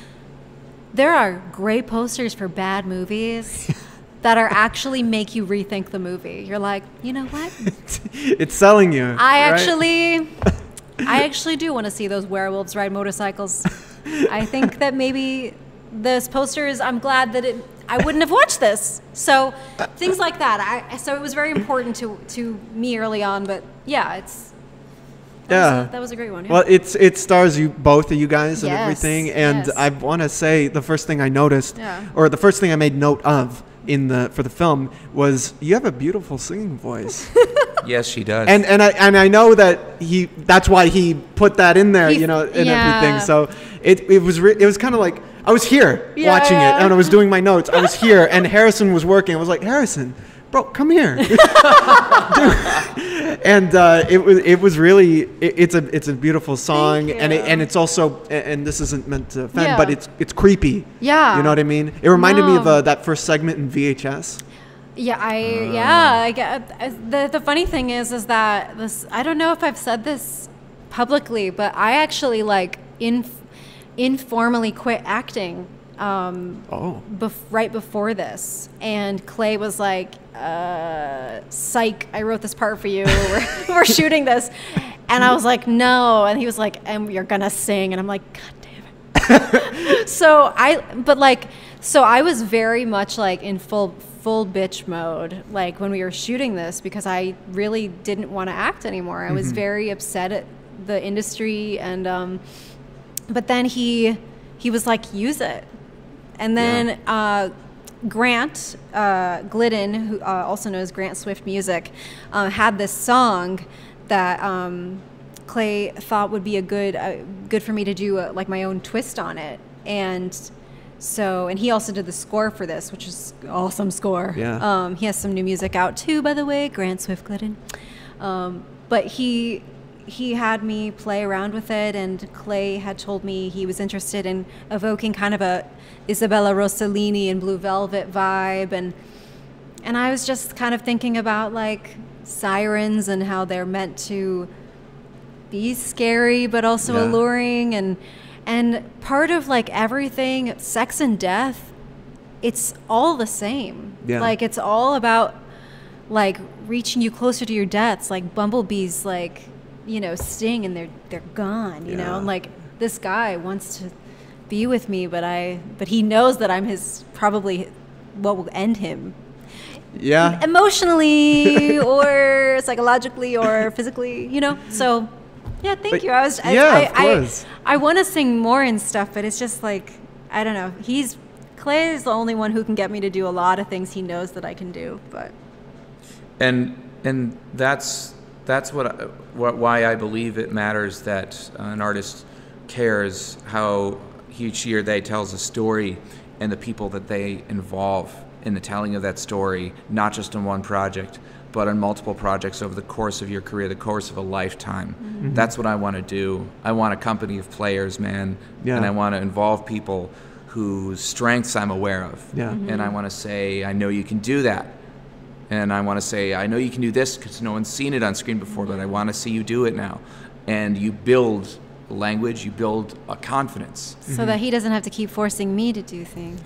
there are great posters for bad movies that are actually make you rethink the movie. You're like, you know what? It's selling you. I right? actually do want to see those werewolves ride motorcycles. I think that maybe this poster is, I'm glad that I wouldn't have watched this. So things like that. So it was very important to me early on, but yeah, that was a great one. Yeah. Well, it stars you, both of you guys, and Yes, everything. And yes. I want to say the first thing I noticed, Yeah. or the first thing I made note of for the film, was you have a beautiful singing voice. Yes, she does. and I know that that's why he put that in there, and Yeah. everything. So it was kind of like I was here Yeah, watching yeah. it, and I was doing my notes. I was here, and Harrison was working. I was like, Harrison, bro, come here. And it was really it's a beautiful song. Thank And you. it's also, and this isn't meant to offend, Yeah. but it's creepy. Yeah. You know what I mean? It reminded me No. of that first segment in VHS. Yeah, I get the funny thing is that this, I don't know if I've said this publicly, but I actually like informally quit acting right before this, and Clay was like, psych, I wrote this part for you, we're shooting this, and I was like, no, and he was like, and you're gonna sing, and I'm like, god damn it. So I was very much like in full bitch mode, like when we were shooting this, because I really didn't want to act anymore. I was very upset at the industry, and but then he was like, use it. And then Grant Glidden, who also knows Grant Swift Music, had this song that Clay thought would be a good for me to do like my own twist on it. And he also did the score for this, which is awesome score. Yeah. He has some new music out too, by the way, Grant Swift Glidden. But he had me play around with it, and Clay had told me he was interested in evoking kind of a Isabella Rossellini and Blue Velvet vibe, and I was just kind of thinking about like sirens and how they're meant to be scary but also Yeah. alluring, and part of like everything, sex and death, it's all the same. Yeah. Like it's all about like reaching you closer to your deaths, like bumblebees, like, sting and they're gone, you know, Yeah. and like this guy wants to be with me, but he knows that I'm probably what will end him. Yeah. Emotionally or psychologically or physically, you know? So, yeah, thank you. Of course. I want to sing more and stuff, but it's just like, I don't know. Clay is the only one who can get me to do a lot of things he knows that I can do, but. And that's why I believe it matters that an artist cares how he, she, or they tells a story and the people that they involve in the telling of that story, not just in one project, but on multiple projects over the course of your career, the course of a lifetime. Mm-hmm. That's what I want to do. I want a company of players, man, and I want to involve people whose strengths I'm aware of. Yeah. Mm-hmm. And I want to say, I know you can do that. And I want to say, I know you can do this because no one's seen it on screen before, but I want to see you do it now. And you build language, you build a confidence. So that he doesn't have to keep forcing me to do things.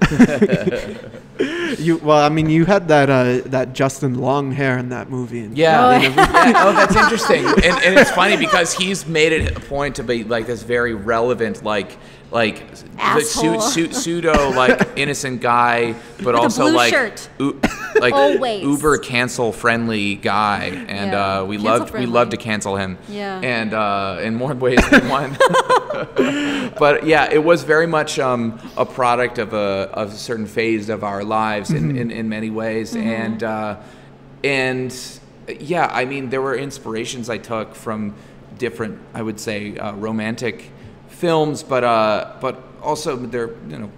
You had that Justin long hair in that movie. And Oh, that's interesting. And it's funny because he's made it a point to be like this very relevant, like pseudo like innocent guy, but with also a blue like shirt. Like Always. uber cancel friendly guy, and we love to cancel him. Yeah. And in more ways than one. But yeah, it was very much a product of a certain phase of our lives in many ways, and yeah, I mean, there were inspirations I took from different, I would say, romantic films, but also there,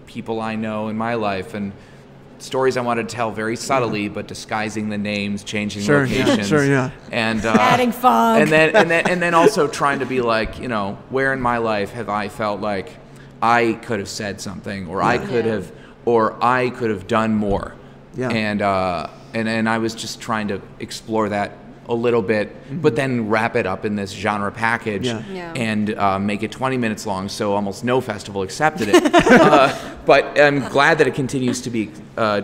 people I know in my life and stories I wanted to tell very subtly, but disguising the names, changing locations, and adding fog, and then also trying to be like, where in my life have I felt like I could have said something, or I could have done more, and I was just trying to explore that a little bit, but then wrap it up in this genre package and make it 20 minutes long, so almost no festival accepted it. But I'm glad that it continues to be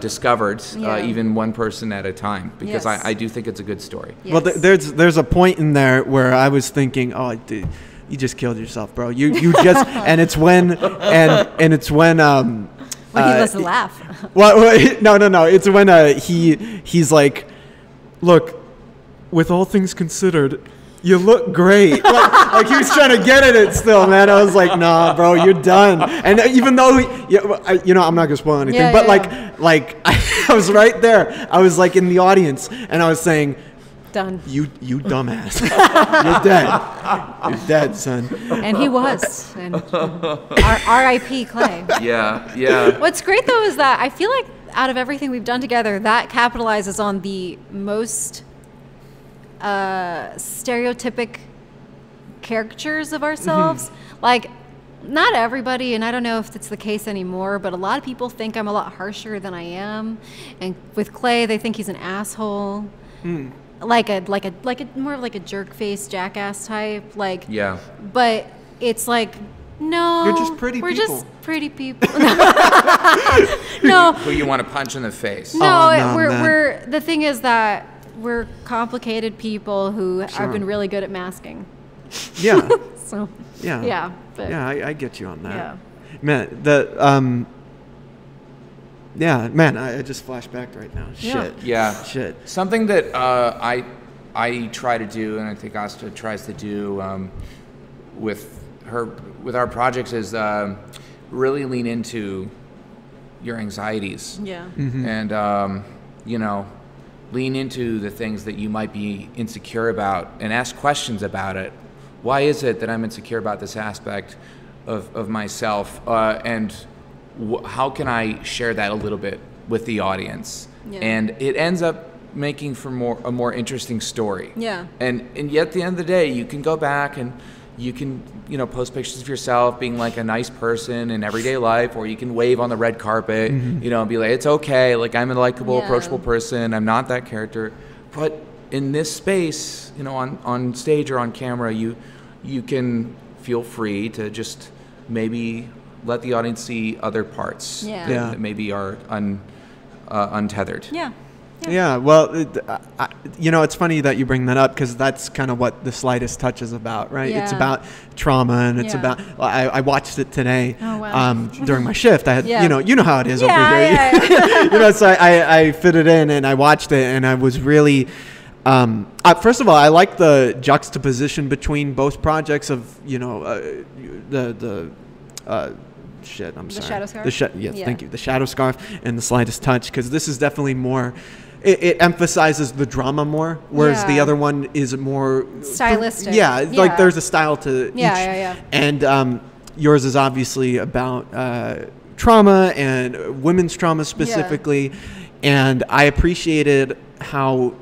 discovered, even one person at a time, because I do think it's a good story. Well, there's a point in there where I was thinking, oh, dude, you just killed yourself, bro. You just and it's when and it's when when he doesn't laugh. Well, no. It's when he's like, look, with all things considered, you look great. Like he was trying to get at it still, man. I was like, nah, bro, you're done. And even though, I'm not gonna spoil anything, but like I was right there. I was like in the audience, and I was saying, done. You dumbass. You're dead. You're dead, son. And he was. And R.I.P. Clay. Yeah. What's great though is that I feel like out of everything we've done together, that capitalizes on the most stereotypic caricatures of ourselves. Like, not everybody, and I don't know if it's the case anymore, but a lot of people think I'm a lot harsher than I am. And with Clay, they think he's an asshole. Like a more of like a jerk face jackass type. Like, yeah. But it's like, no, you're just pretty we're people. just pretty people. No. Who you want to punch in the face? No, we're the thing is that we're complicated people who have been really good at masking. Yeah. So. Yeah. Yeah. But, yeah, I get you on that. Yeah. Man, yeah, man, I just flashed back right now. Shit. Something that I try to do, and I think Asta tries to do with our projects, is really lean into your anxieties. Yeah. Mm-hmm. And lean into the things that you might be insecure about, and ask questions about it. Why is it that I'm insecure about this aspect of myself? And how can I share that a little bit with the audience? Yeah. And it ends up making for a more interesting story. Yeah. And yet at the end of the day, you can go back and you can, post pictures of yourself being like a nice person in everyday life, or you can wave on the red carpet, and be like, it's okay, like I'm a likable, approachable person, I'm not that character. But in this space, on stage or on camera, you can feel free to just maybe let the audience see other parts that maybe are untethered. Yeah. Yeah, well, it's funny that you bring that up because that's kind of what The Slightest Touch is about, right? Yeah. It's about trauma, and it's Yeah. about. I watched it today. Oh, wow. During my shift. I had, Yeah. you know how it is over here. Yeah. So I fit it in and I watched it, and I was really. First of all, I like the juxtaposition between both projects of shit. I'm sorry. Shadow Scarf? Yes, Yeah. thank you. The Shadow Scarf and The Slightest Touch, because this is definitely more. It emphasizes the drama more, whereas the Yeah. other one is more Stylistic. Yeah, it's like there's a style to each. Yeah. And yours is obviously about trauma and women's trauma specifically, and I appreciated how.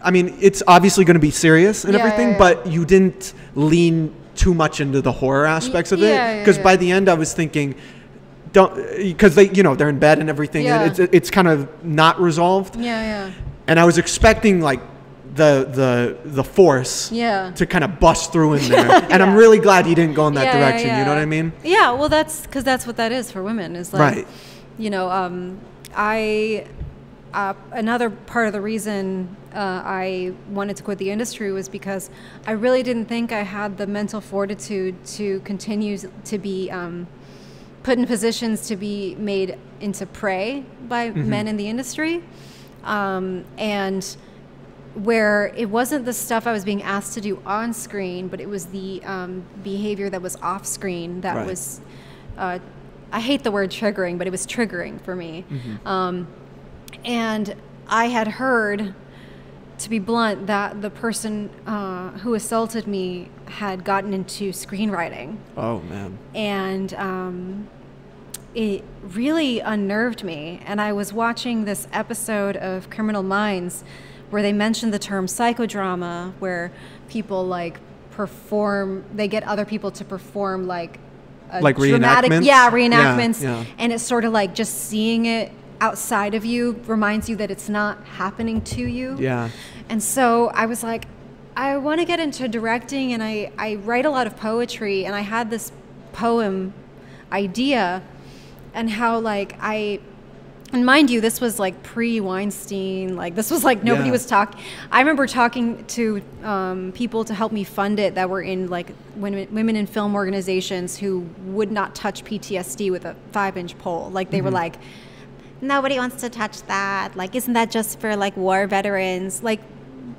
It's obviously going to be serious and everything, but you didn't lean too much into the horror aspects of it, because by the end I was thinking, because they're in bed and everything, and it's kind of not resolved. Yeah. And I was expecting like the force to kind of bust through in there, and I'm really glad you didn't go in that direction. You know what I mean? Yeah. Well, that's because that's what that is for women. Is like, another part of the reason I wanted to quit the industry was because I really didn't think I had the mental fortitude to continue to be put in positions to be made into prey by men in the industry. And where it wasn't the stuff I was being asked to do on screen, but it was the behavior that was off screen that was, I hate the word triggering, but it was triggering for me. And I had heard, to be blunt, that the person who assaulted me had gotten into screenwriting. Oh, man. And it really unnerved me. And I was watching this episode of Criminal Minds where they mentioned the term psychodrama, where people like perform, they get other people to perform like dramatic, reenactments. Yeah. And it's sort of like just seeing it outside of you reminds you that it's not happening to you. Yeah. And so I was like, I want to get into directing, and I write a lot of poetry, and I had this poem idea, and how and mind you, this was like pre-Weinstein, like this was like nobody was talking. I remember talking to people to help me fund it that were in like women in film organizations who would not touch PTSD with a 5-inch pole. Like they were like, nobody wants to touch that. Like, isn't that just for like war veterans? Like,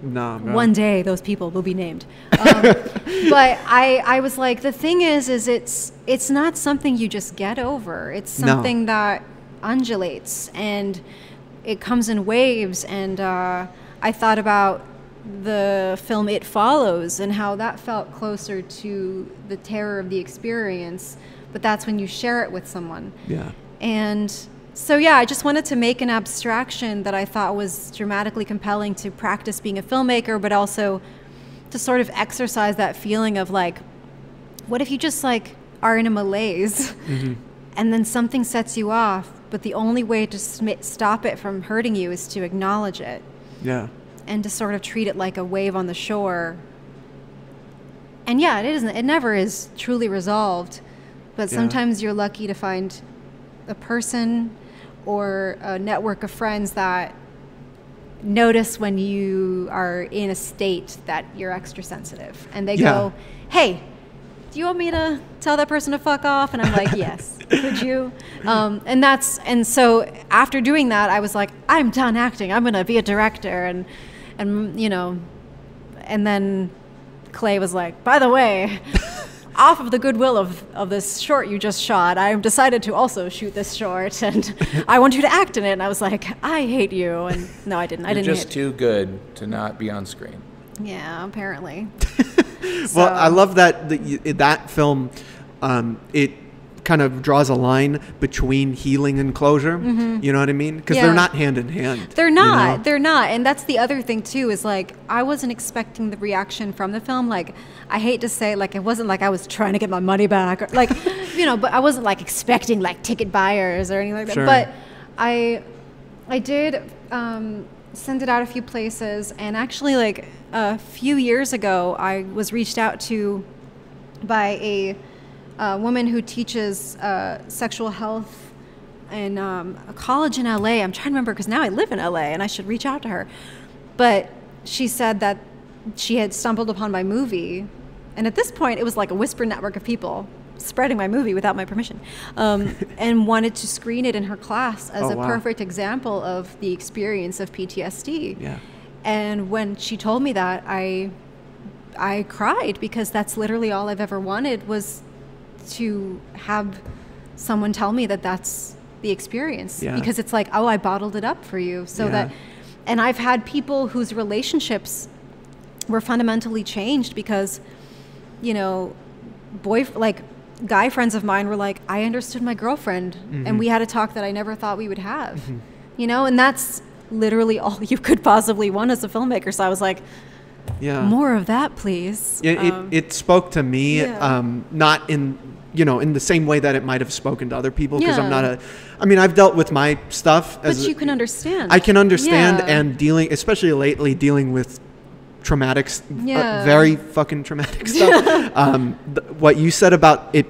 no. One day those people will be named. But I was like, the thing is it's not something you just get over. It's something that undulates and it comes in waves. And I thought about the film It Follows and how that felt closer to the terror of the experience. But that's when you share it with someone. Yeah. And so, I just wanted to make an abstraction that I thought was dramatically compelling to practice being a filmmaker, but also to sort of exercise that feeling of like, what if you just like are in a malaise and then something sets you off, but the only way to stop it from hurting you is to acknowledge it. Yeah. And to sort of treat it like a wave on the shore. And it never is truly resolved, but sometimes you're lucky to find a person or a network of friends that notice when you are in a state that you're extra sensitive, and they go, hey, do you want me to tell that person to fuck off? And I'm like, yes. Could you? And so after doing that, I was like, I'm done acting. I'm going to be a director. And then Clay was like, by the way, off of the goodwill of this short you just shot, I decided to also shoot this short, and I want you to act in it. And I was like, I hate you. And no, I didn't. You're just too good to not be on screen. Yeah, apparently. Well, I love that that film, it kind of draws a line between healing and closure. You know what I mean? Because they're not hand in hand. They're not. They're not. And that's the other thing too, is like, I wasn't expecting the reaction from the film. Like, I hate to say, like, it wasn't like I was trying to get my money back, or like, but I wasn't like expecting like ticket buyers or anything like that. Sure. But I did send it out a few places, and actually like a few years ago, I was reached out to by a woman who teaches sexual health a college in LA. I'm trying to remember because now I live in LA and I should reach out to her. But she said that she had stumbled upon my movie, and at this point it was like a whisper network of people spreading my movie without my permission, and wanted to screen it in her class as perfect example of the experience of PTSD. Yeah. And when she told me that, I cried, because that's literally all I've ever wanted, was to have someone tell me that that's the experience. Yeah. Because it's like, oh, I bottled it up for you. So that, and I've had people whose relationships were fundamentally changed because, you know, guy friends of mine were like, I understood my girlfriend, and we had a talk that I never thought we would have, you know, and that's literally all you could possibly want as a filmmaker. So I was like, more of that, please. It spoke to me, not in, you know, in the same way that it might have spoken to other people, because I'm not I mean, I've dealt with my stuff. But you can understand. I can understand, and especially lately, dealing with traumatic, very fucking traumatic stuff. What you said about it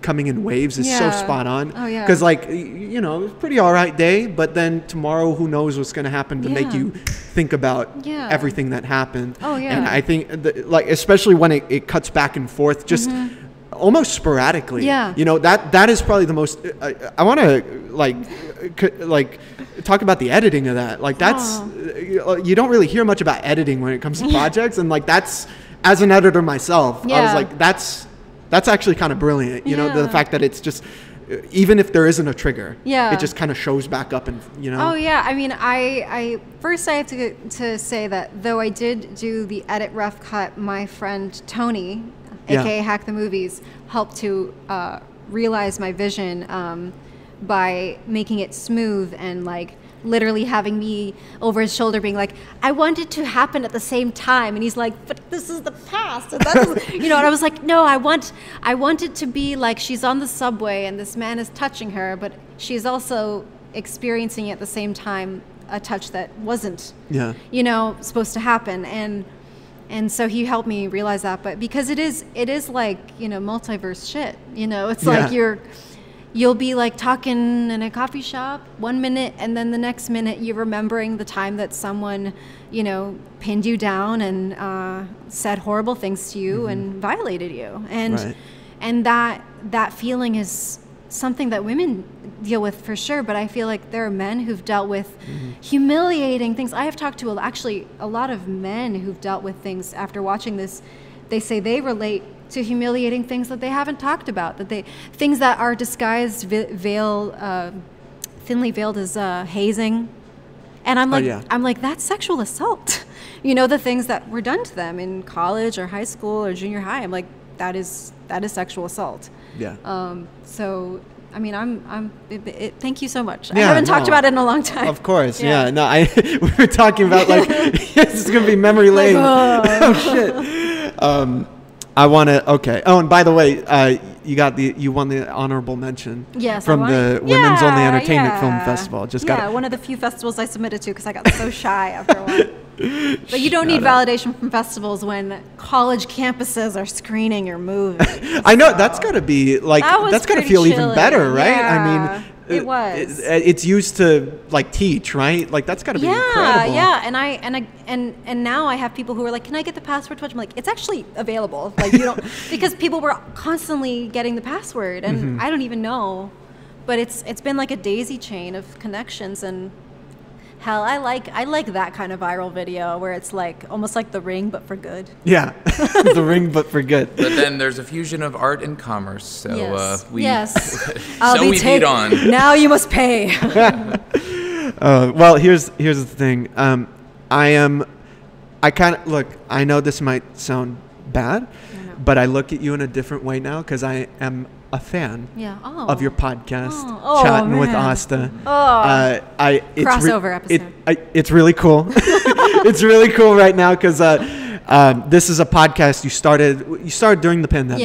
coming in waves is so spot on. Oh, yeah. Because, like, you know, it was a pretty all right day, but then tomorrow, who knows what's going to happen to make you think about everything that happened. Oh, yeah. And I think, like, especially when it cuts back and forth, just almost sporadically. Yeah. You know, that is probably the most, I want to, like, talk about the editing of that. Like, that's, you don't really hear much about editing when it comes to projects. And, like, that's, as an editor myself, I was like, that's actually kind of brilliant. You know, the fact that it's just, even if there isn't a trigger, it just kind of shows back up, and, you know. Oh, yeah. I mean, I first I have to say that though I did do the edit rough cut, my friend Tony, aka Hack the Movies, helped to realize my vision by making it smooth and, like, literally having me over his shoulder being like, I want it to happen at the same time, and he's like, but this is the past, and that's, you know. And I was like, no, I want it to be like she's on the subway and this man is touching her, but she's also experiencing at the same time a touch that wasn't you know, supposed to happen. And so he helped me realize that. But because it is like, you know, multiverse shit, you know. It's like you'll be like talking in a coffee shop one minute, and then the next minute you're remembering the time that someone, you know, pinned you down and said horrible things to you and violated you. And that feeling is something that women deal with for sure, but I feel like there are men who've dealt with humiliating things. I have talked to actually a lot of men who've dealt with things after watching this. They say they relate to humiliating things that they haven't talked about, things that are disguised, thinly veiled as hazing. And I'm like, that's sexual assault. You know, the things that were done to them in college or high school or junior high. I'm like, that is sexual assault. Yeah. So, I mean, thank you so much. I haven't talked about it in a long time. Of course. Yeah. No, we were talking about, like, this is going to be memory lane. Oh, shit. I want to, okay. Oh, and by the way, you won the honorable mention from the Women's Only Entertainment Film Festival. One of the few festivals I submitted to because I got so shy after one. But you don't need validation from festivals when college campuses are screening your movie. I know, that's got to be, like, that's got to feel chilly. Even better, right? Yeah, I mean, it was. It's used to, like, teach, right? Like, that's got to be incredible. Yeah, and now I have people who are like, can I get the password to watch? I'm like, it's actually available. Like, you don't, because people were constantly getting the password, and I don't even know. But it's been like a daisy chain of connections, and hell, I like that kind of viral video where it's like almost like The Ring but for good. Yeah, The Ring but for good. But then there's a fusion of art and commerce, so we meet on. Now you must pay. Well, here's the thing. I know this might sound bad, but I look at you in a different way now because I am a fan of your podcast, Chattin with Asta. Crossover episode. It's really cool. It's really cool right now because This is a podcast you started during the pandemic.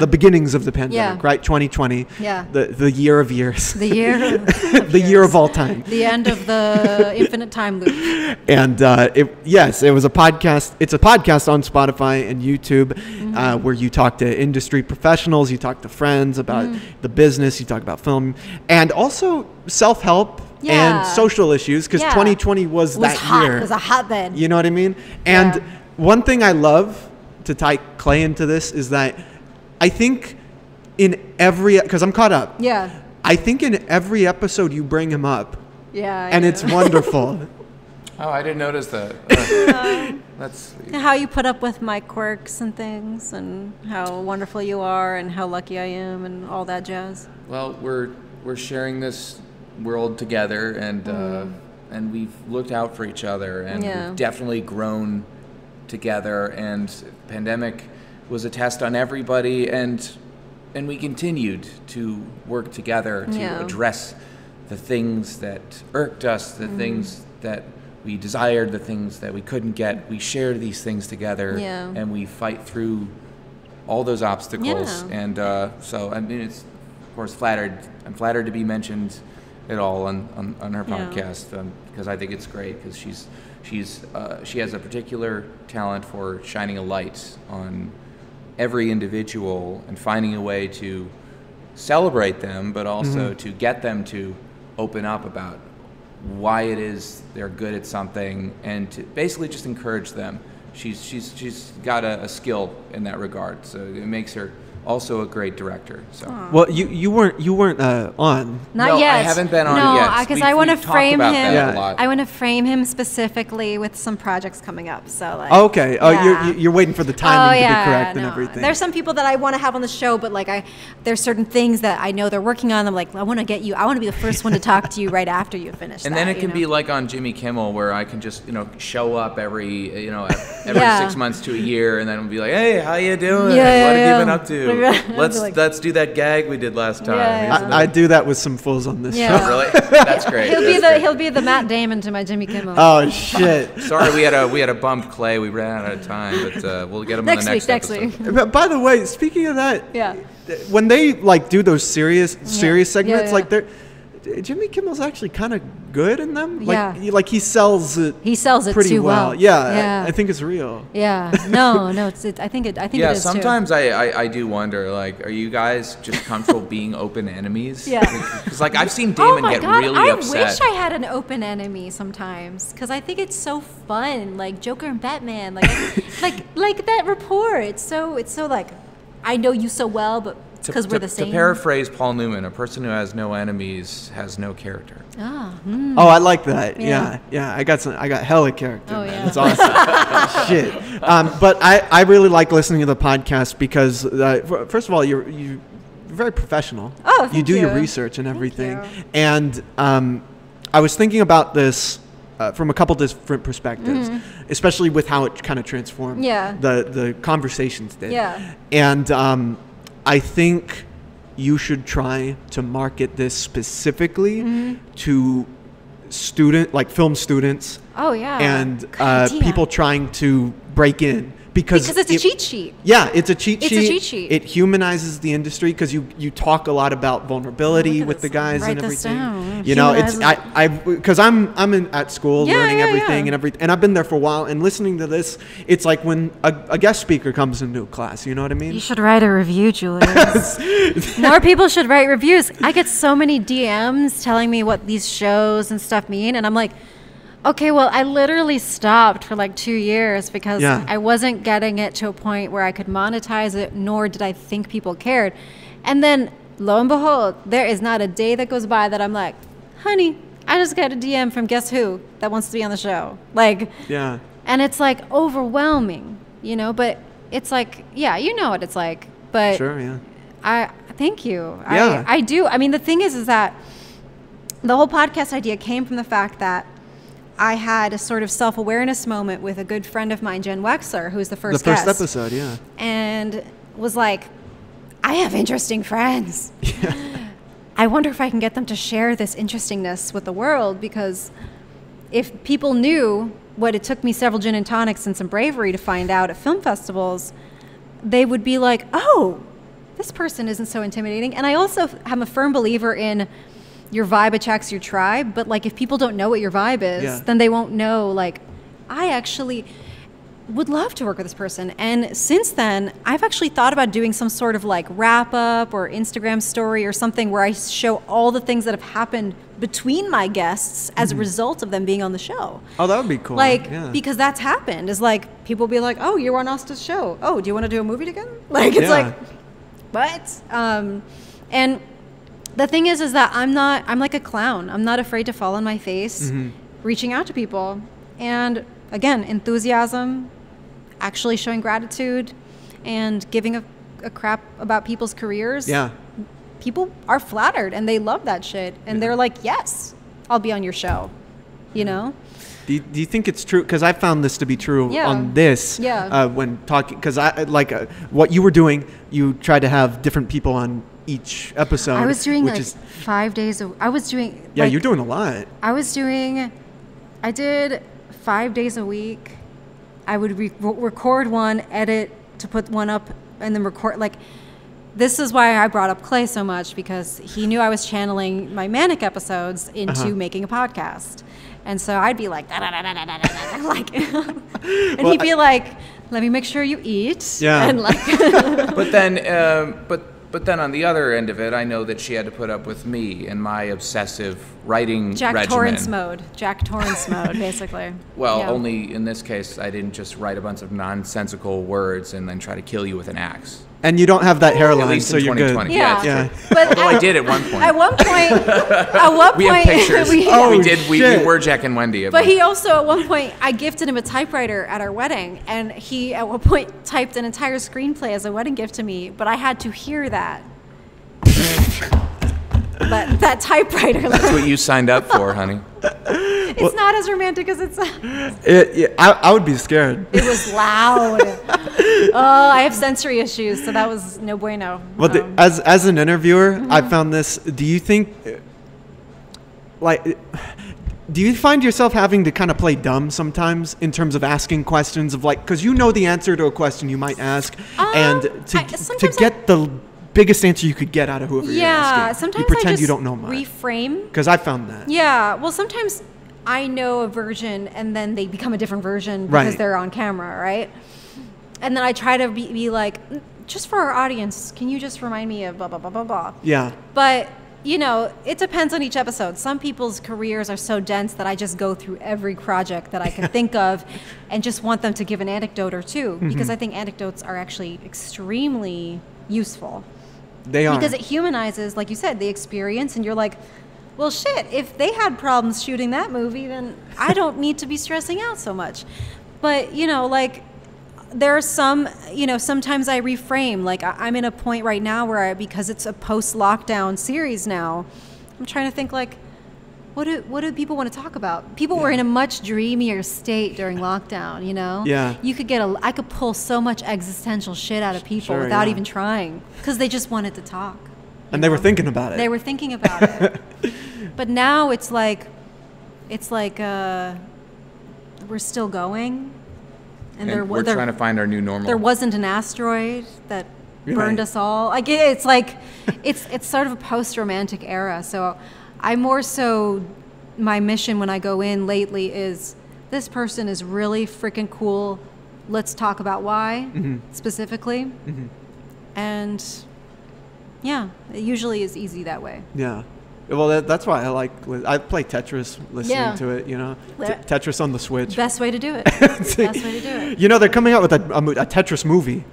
The beginnings of the pandemic, right? 2020. Yeah. The year of years. The year of the year of all time. The end of the infinite time loop. And it was a podcast. It's a podcast on Spotify and YouTube where you talk to industry professionals, you talk to friends about the business, you talk about film, and also self-help and social issues, because 2020 was that hot. year. It was a hotbed. You know what I mean? And one thing I love, to tie Clay into this, is that I think in every, because I'm caught up. Yeah. I think in every episode you bring him up. Yeah. And it's wonderful. Oh, I didn't notice that. That's how you put up with my quirks and things, and how wonderful you are, and how lucky I am, and all that jazz. Well, we're sharing this world together, and we've looked out for each other, and we've definitely grown together. And the pandemic was a test on everybody, and we continued to work together to address the things that irked us, the things that we desired, the things that we couldn't get. We share these things together, and we fight through all those obstacles. And so, I mean, it's, of course, I'm flattered to be mentioned at all on her podcast, because I think it's great, because she has a particular talent for shining a light on every individual and finding a way to celebrate them, but also to get them to open up about why it is they're good at something, and to basically just encourage them. She's got a skill in that regard, so it makes her also a great director. So. Well, you weren't on. Not yet. I haven't been on yet. No, because I want to frame him. Yeah. I want to frame him specifically with some projects coming up. So like. Okay. Oh, you're waiting for the timing to be correct and everything. There's some people that I want to have on the show, but like there's certain things that I know they're working on. I'm like, I want to get you. I want to be the first one to talk to you right after you finish. And then it can be like on Jimmy Kimmel, where I can just show up every 6 months to a year, and then I'll be like, hey, how you doing? What have you been up to? Let's do that gag we did last time. I do that with some fools on this show. Oh, really? That's great. He'll be the Matt Damon to my Jimmy Kimmel. Oh shit! Sorry, we had a bump Clay. We ran out of time, but we'll get him on the next episode. But by the way, speaking of that, when they do those serious segments, Jimmy Kimmel's actually kind of good in them. Like he sells it. He sells it pretty too well. Yeah. I think it's real. Yeah. No. I think it is. Yeah. Sometimes I do wonder, like, are you guys just comfortable being open enemies? Yeah. Because I've seen Damon get really upset. I wish I had an open enemy sometimes, because I think it's so fun, like Joker and Batman, like that rapport. It's so like, I know you so well, but. Because we're the same. To paraphrase Paul Newman, a person who has no enemies has no character. Oh, I like that. Yeah. I got hella character. Oh, man. That's awesome. Shit. But I really like listening to the podcast because first of all, you're very professional. Oh, thank you do you. your research and everything. Thank you. And I was thinking about this from a couple different perspectives, especially with how it kind of transformed the conversations did. Yeah. And I think you should try to market this specifically to film students. Oh yeah. And people trying to break in. Because it's a cheat sheet. Yeah, it's a cheat sheet. It's a cheat sheet. It humanizes the industry because you talk a lot about vulnerability with the guys and everything. Down. You know, it's because I'm at school learning everything and I've been there for a while, and listening to this, it's like when a guest speaker comes into a class. You know what I mean? You should write a review, Julius. More people should write reviews. I get so many DMs telling me what these shows and stuff mean, and I'm like, okay, well, I literally stopped for like 2 years because I wasn't getting it to a point where I could monetize it, nor did I think people cared. And then, lo and behold, there is not a day that goes by that I'm like, honey, I just got a DM from guess who that wants to be on the show. Like, and it's like overwhelming, but it's like, you know what it's like. But sure, I thank you. Yeah. I do. I mean, the thing is that the whole podcast idea came from the fact that I had a sort of self-awareness moment with a good friend of mine, Jen Wexler, who's the first guest. The first episode, yeah. And was like, I have interesting friends. Yeah. I wonder if I can get them to share this interestingness with the world, because if people knew what it took me several gin and tonics and some bravery to find out at film festivals, they would be like, oh, this person isn't so intimidating. And I also am a firm believer in your vibe attracts your tribe. But like, if people don't know what your vibe is, then they won't know, like, I actually would love to work with this person. And since then, I've actually thought about doing some sort of like wrap up or Instagram story or something where I show all the things that have happened between my guests as a result of them being on the show. Oh, that would be cool. Like, because that's happened, is like, people will be like, oh, you're on Asta's show. Oh, do you want to do a movie together? Like, it's like, what? And the thing is that I'm like a clown. I'm not afraid to fall on my face, reaching out to people. And again, enthusiasm, actually showing gratitude, and giving a crap about people's careers. Yeah. People are flattered and they love that shit. And they're like, yes, I'll be on your show, you know? Do you think it's true? Because I found this to be true on this when talking. Because I like what you were doing, you tried to have different people on each episode. I was doing like 5 days. I was doing. Yeah, you're doing a lot. I did 5 days a week. I would record one, edit to put one up, and then record. Like, this is why I brought up Clay so much, because he knew I was channeling my manic episodes into making a podcast. And so I'd be like, da, da, da, da, da, da, da, like, and he'd be like, let me make sure you eat. Yeah. And like, but then on the other end of it, I know that she had to put up with me and my obsessive writing regimen. Jack Torrance mode, basically. Well, only in this case, I didn't just write a bunch of nonsensical words and then try to kill you with an axe. And you don't have that hairline, at least so in you're 2020. good. Yeah. But although I did at one point. At one point, we have pictures. We were Jack and Wendy. But he also, at one point, I gifted him a typewriter at our wedding, and he, at one point, typed an entire screenplay as a wedding gift to me, but I had to hear that. But that typewriter. That's what you signed up for, honey. It's not as romantic as it sounds. I would be scared. It was loud. Oh, I have sensory issues, so that was no bueno. Well, as an interviewer, I found this. Do you think, like, do you find yourself having to kind of play dumb sometimes in terms of asking questions of like, because you know the answer to a question you might ask, and to get the biggest answer you could get out of whoever you're asking. Sometimes you pretend I just you don't know much. Reframe. Because I found that. Yeah. Well, sometimes I know a version and then they become a different version because they're on camera, right? And then I try to be like, just for our audience, can you just remind me of blah, blah, blah, blah, blah. Yeah. But, you know, it depends on each episode. Some people's careers are so dense that I just go through every project that I can think of and just want them to give an anecdote or two, because I think anecdotes are actually extremely useful. They are. Because it humanizes, like you said, the experience, and you're like, well, shit, if they had problems shooting that movie, then I don't need to be stressing out so much. But, you know, like, there are some, you know, sometimes I reframe. Like, I'm in a point right now where because it's a post-lockdown series now, I'm trying to think, like, what do people want to talk about? People were in a much dreamier state during lockdown, you know? Yeah. I could pull so much existential shit out of people without even trying, because they just wanted to talk. And they were thinking about it. They were thinking about it. But now it's like we're still going. And we're trying to find our new normal. There wasn't an asteroid that burned us all. Like, it's like, it's sort of a post-romantic era. So I more so, my mission when I go in lately is, this person is really freaking cool. Let's talk about why specifically. And yeah, it usually is easy that way. Yeah. Well, that's why I play Tetris listening to it, you know. Tetris on the Switch. Best way to do it. Best way to do it. You know, they're coming out with a Tetris movie.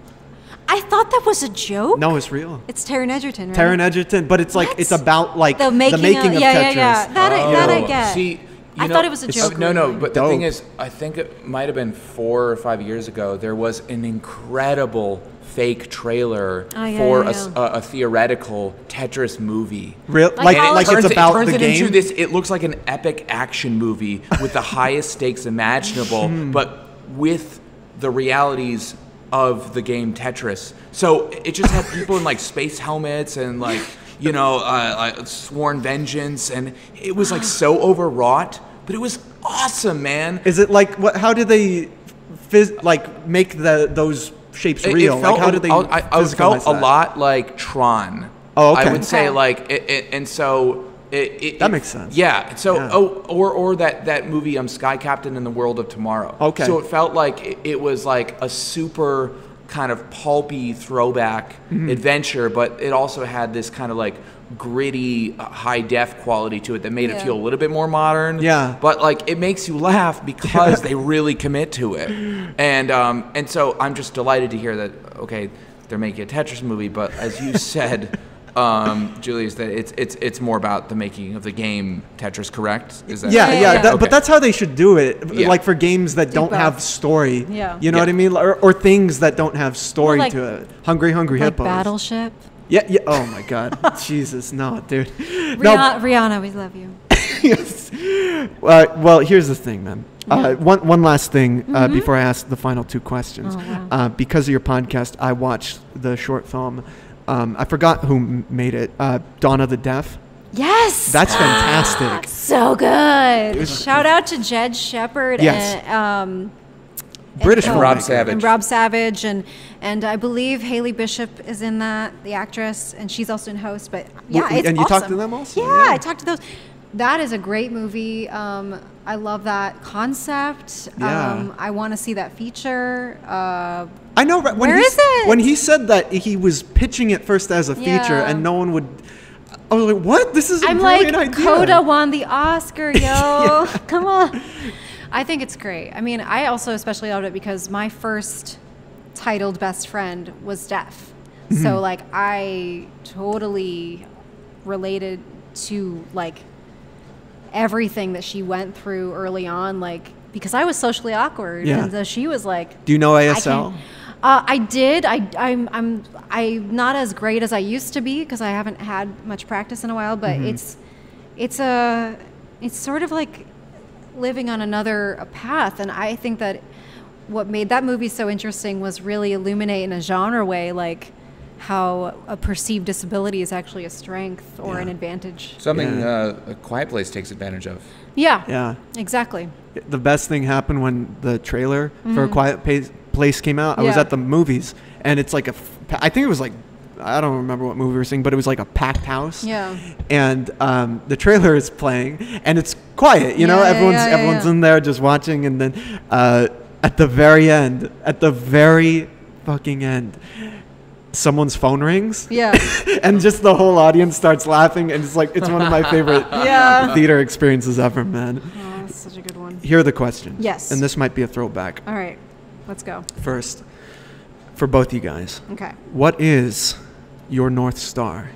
I thought that was a joke. No, it's real. It's Taron Egerton, right? Taron Egerton, but it's like, it's about like the making of Tetris. Yeah. That I get. See, I thought it was a joke. No, but the thing is, I think it might have been 4 or 5 years ago, there was an incredible fake trailer for a theoretical Tetris movie. Real? Like it's about the game? It looks like an epic action movie with the highest stakes imaginable, but with the realities of the game Tetris. So it just had people in like space helmets and like, you know, sworn vengeance, and it was like so overwrought, but it was awesome, man. Is it like what? How did they, make those shapes real? It felt, like how did they? I felt a that? lot like Tron. Oh, okay. I would say Okay. like, and so. That makes sense. Yeah. So, Yeah. or that movie, Sky Captain and the World of Tomorrow. Okay. So it felt like it was like a super kind of pulpy throwback adventure, but it also had this kind of like gritty, high def quality to it that made it feel a little bit more modern. Yeah. But like it makes you laugh because they really commit to it, and so I'm just delighted to hear that. Okay, they're making a Tetris movie, but as you said. Julius, that it's more about the making of the game Tetris, correct? Is that Yeah. But that's how they should do it. Yeah. Like for games that don't both. have story. Yeah. You know Yeah. what I mean? Or things that don't have story like- to it. Hungry Like Hippos. Battleship. Yeah. Oh my God. Jesus, no, dude. Rihanna, we love you. Yes. Well, here's the thing, man. One last thing before I ask the final two questions. Oh, wow. Because of your podcast, I watched the short film. I forgot who made it. Dawn of the Deaf. Yes. That's fantastic. So good. Shout out to Jed Shepard Yes. and British And Rob filmmaker. Savage. And Rob Savage and I believe Haley Bishop is in that, the actress, and she's also in Host. But yeah, W- it's and you awesome. talked to them also? Yeah, Yeah. I talked to those. That is a great movie. I love that concept. Yeah. I want to see that feature. I know. Right, Where is it? When he said that he was pitching it first as a feature, Yeah. and no one would. I was like, "What? This is a I'm like, brilliant idea." Coda won the Oscar, yo. Come on. I think it's great. I mean, I also especially loved it because my first titled best friend was deaf. Mm-hmm. So, like, I totally related to, like, everything that she went through early on, like, because I was socially awkward. Yeah. And so she was like, Do you know I ASL? can't- I did. I'm not as great as I used to be because I haven't had much practice in a while. But it's sort of like living on another path. And I think that what made that movie so interesting was really illuminate in a genre way, like how a perceived disability is actually a strength or an advantage. Something Yeah. A Quiet Place takes advantage of. Yeah. Yeah. Exactly. The best thing happened when the trailer for A Quiet Place came out. I was Yeah. at the movies, and it's like I think it was like, I don't remember what movie we were seeing, but it was like a packed house. Yeah. And the trailer is playing, and it's quiet. You know, Yeah, everyone's yeah. in there just watching, and then at the very fucking end, someone's phone rings. Yeah. And just the whole audience starts laughing, and it's like it's one of my favorite Yeah. theater experiences ever, man. Oh, that's such a good one. Here are the questions. Yes. And this might be a throwback. All right. Let's go. First, for both you guys, Okay. what is your North Star?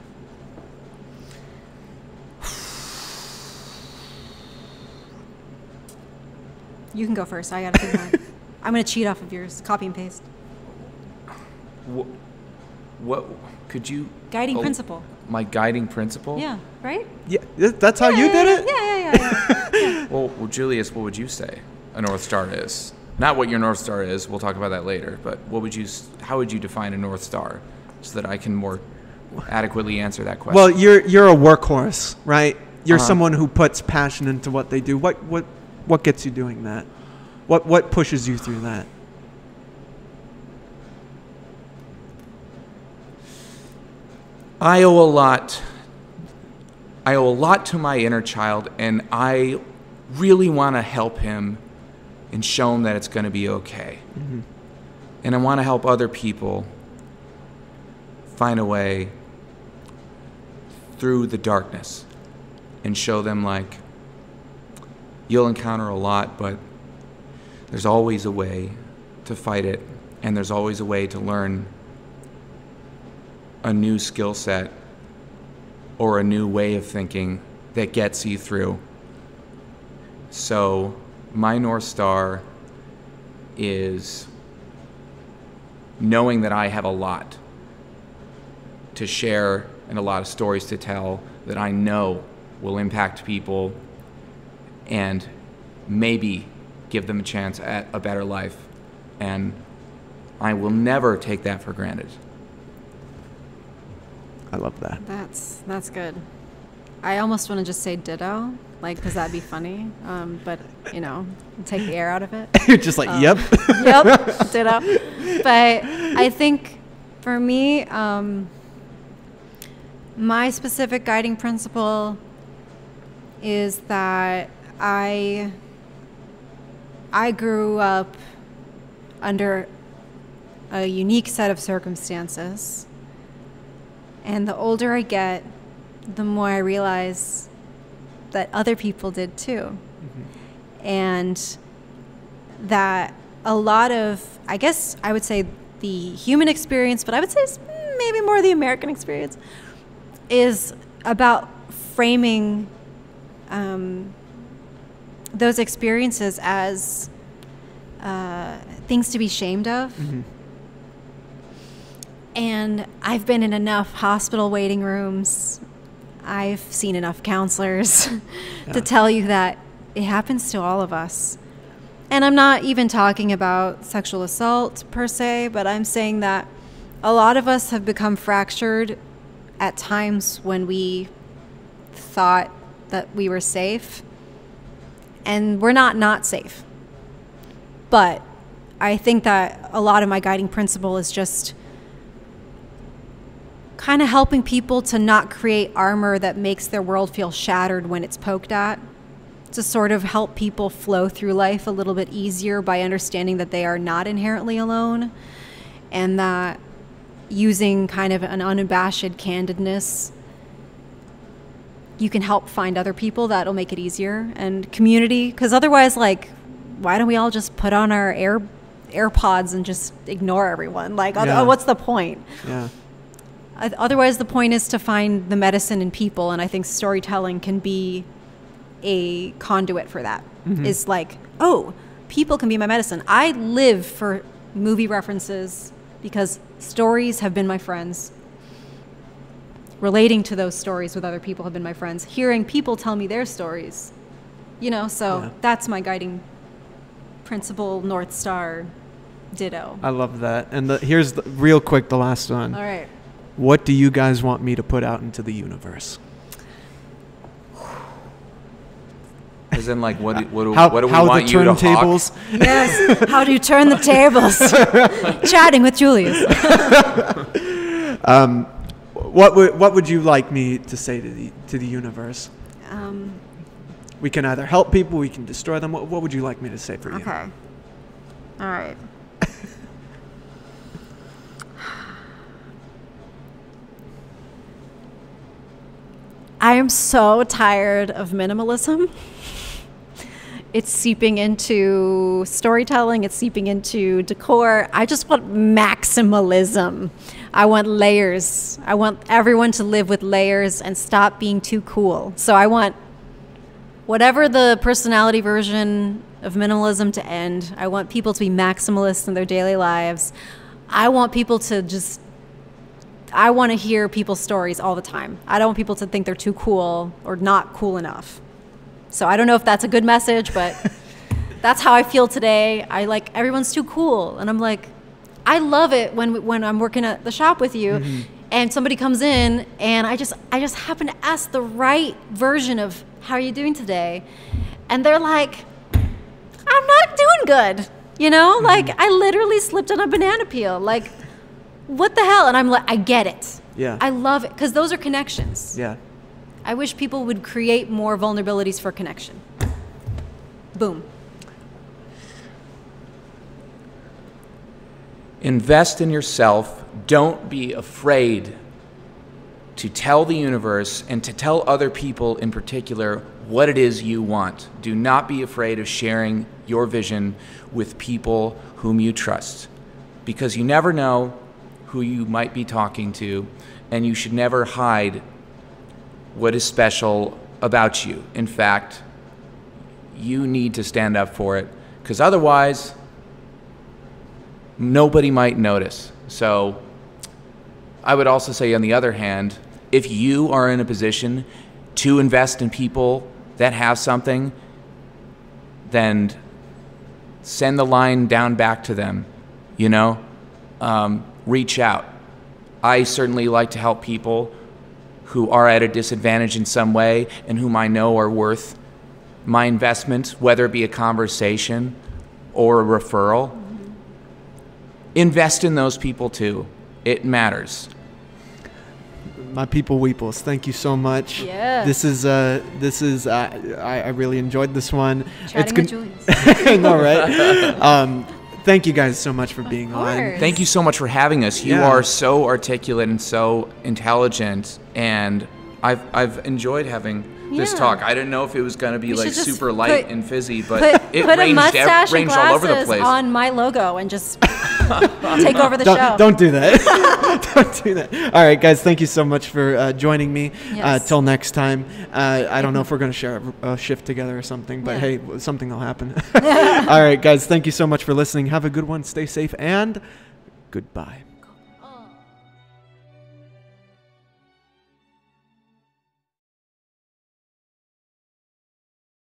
You can go first. I gotta think mine. I'm gonna cheat off of yours. Copy and paste. What could you? Guiding principle. My guiding principle. Yeah. Right. Yeah, that's how you did it? Yeah. Well, Julius, what would you say a North Star is? Not what your North Star is. We'll talk about that later. But what would you? How would you define a North Star, so that I can more adequately answer that question? Well, you're a workhorse, right? You're Uh-huh. someone who puts passion into what they do. What gets you doing that? What pushes you through that? I owe a lot. I owe a lot to my inner child, and I really want to help him and show him that it's going to be okay. Mm-hmm. And I want to help other people find a way through the darkness and show them, like, you'll encounter a lot, but there's always a way to fight it, and there's always a way to learn a new skill set or a new way of thinking that gets you through. So my North Star is knowing that I have a lot to share and a lot of stories to tell that I know will impact people and maybe give them a chance at a better life. And I will never take that for granted. I love that. That's good. I almost want to just say ditto. like, because that'd be funny. But, you know, take the air out of it. You're just like, yep. Yep, ditto. But I think for me, my specific guiding principle is that I grew up under a unique set of circumstances. And the older I get, the more I realize that other people did too. Mm-hmm. And that a lot of, I guess I would say the human experience, but I would say it's maybe more the American experience, is about framing those experiences as things to be ashamed of. Mm-hmm. And I've been in enough hospital waiting rooms, I've seen enough counselors to tell you that it happens to all of us. And I'm not even talking about sexual assault per se, but I'm saying that a lot of us have become fractured at times when we thought that we were safe. And we're not safe. But I think that a lot of my guiding principle is just kind of helping people to not create armor that makes their world feel shattered when it's poked at, to sort of help people flow through life a little bit easier by understanding that they are not inherently alone, and that using kind of an unabashed candidness, you can help find other people that'll make it easier, and community, because otherwise, like, why don't we all just put on our AirPods and just ignore everyone? Like, what's the point? Yeah. Otherwise, the point is to find the medicine in people, and I think storytelling can be a conduit for that. Mm-hmm. It's like, oh, people can be my medicine. I live for movie references because stories have been my friends. Relating to those stories with other people have been my friends. Hearing people tell me their stories, so that's my guiding principle, North Star, ditto. I love that. And here's real quick, the last one. All right. What do you guys want me to put out into the universe? As in, like, what do we want you to hawk? Yes. How do you turn the tables? Chatting with Julius. What would you like me to say to the universe? We can either help people, we can destroy them. What would you like me to say for you? Okay. All right. I am so tired of minimalism. It's seeping into storytelling. It's seeping into decor. I just want maximalism. I want layers. I want everyone to live with layers and stop being too cool. So I want whatever the personality version of minimalism to end. I want people to be maximalists in their daily lives. I want people to I want to hear people's stories all the time. I don't want people to think they're too cool or not cool enough. So I don't know if that's a good message, but that's how I feel today. I like, everyone's too cool. And I'm like, I love it when I'm working at the shop with you, mm-hmm. and somebody comes in and I just happen to ask the right version of how are you doing today? And they're like, I'm not doing good. Mm-hmm. Like I literally slipped on a banana peel. Like, what the hell? And I'm like, I get it. Yeah. I love it because those are connections. Yeah. I wish people would create more vulnerabilities for connection. Boom. Invest in yourself. Don't be afraid to tell the universe and to tell other people in particular what it is you want. Do not be afraid of sharing your vision with people whom you trust, because you never know who you might be talking to, and you should never hide what is special about you. In fact, you need to stand up for it, because otherwise, nobody might notice. So I would also say, on the other hand, if you are in a position to invest in people that have something, then send the line down back to them, reach out. I certainly like to help people who are at a disadvantage in some way and whom I know are worth my investment, whether it be a conversation or a referral, invest in those people too. It matters. My people weeples, thank you so much. Yes. This is I really enjoyed this one. Chatting with Julius. I know, right? Thank you guys so much for being on. course. Thank you so much for having us. You Yeah. are so articulate and so intelligent, and I've enjoyed having this Yeah. talk. I didn't know if it was going to be You like should just super light put- and fizzy, but it Put a ranged, mustache and ranged all over the glasses place. on my logo and just take over the show. Don't do that. Don't do that. All right, guys. Thank you so much for joining me. Yes. Till next time. I don't know if we're going to share a shift together or something, but Yeah. hey, something will happen. All right, guys. Thank you so much for listening. Have a good one. Stay safe and goodbye.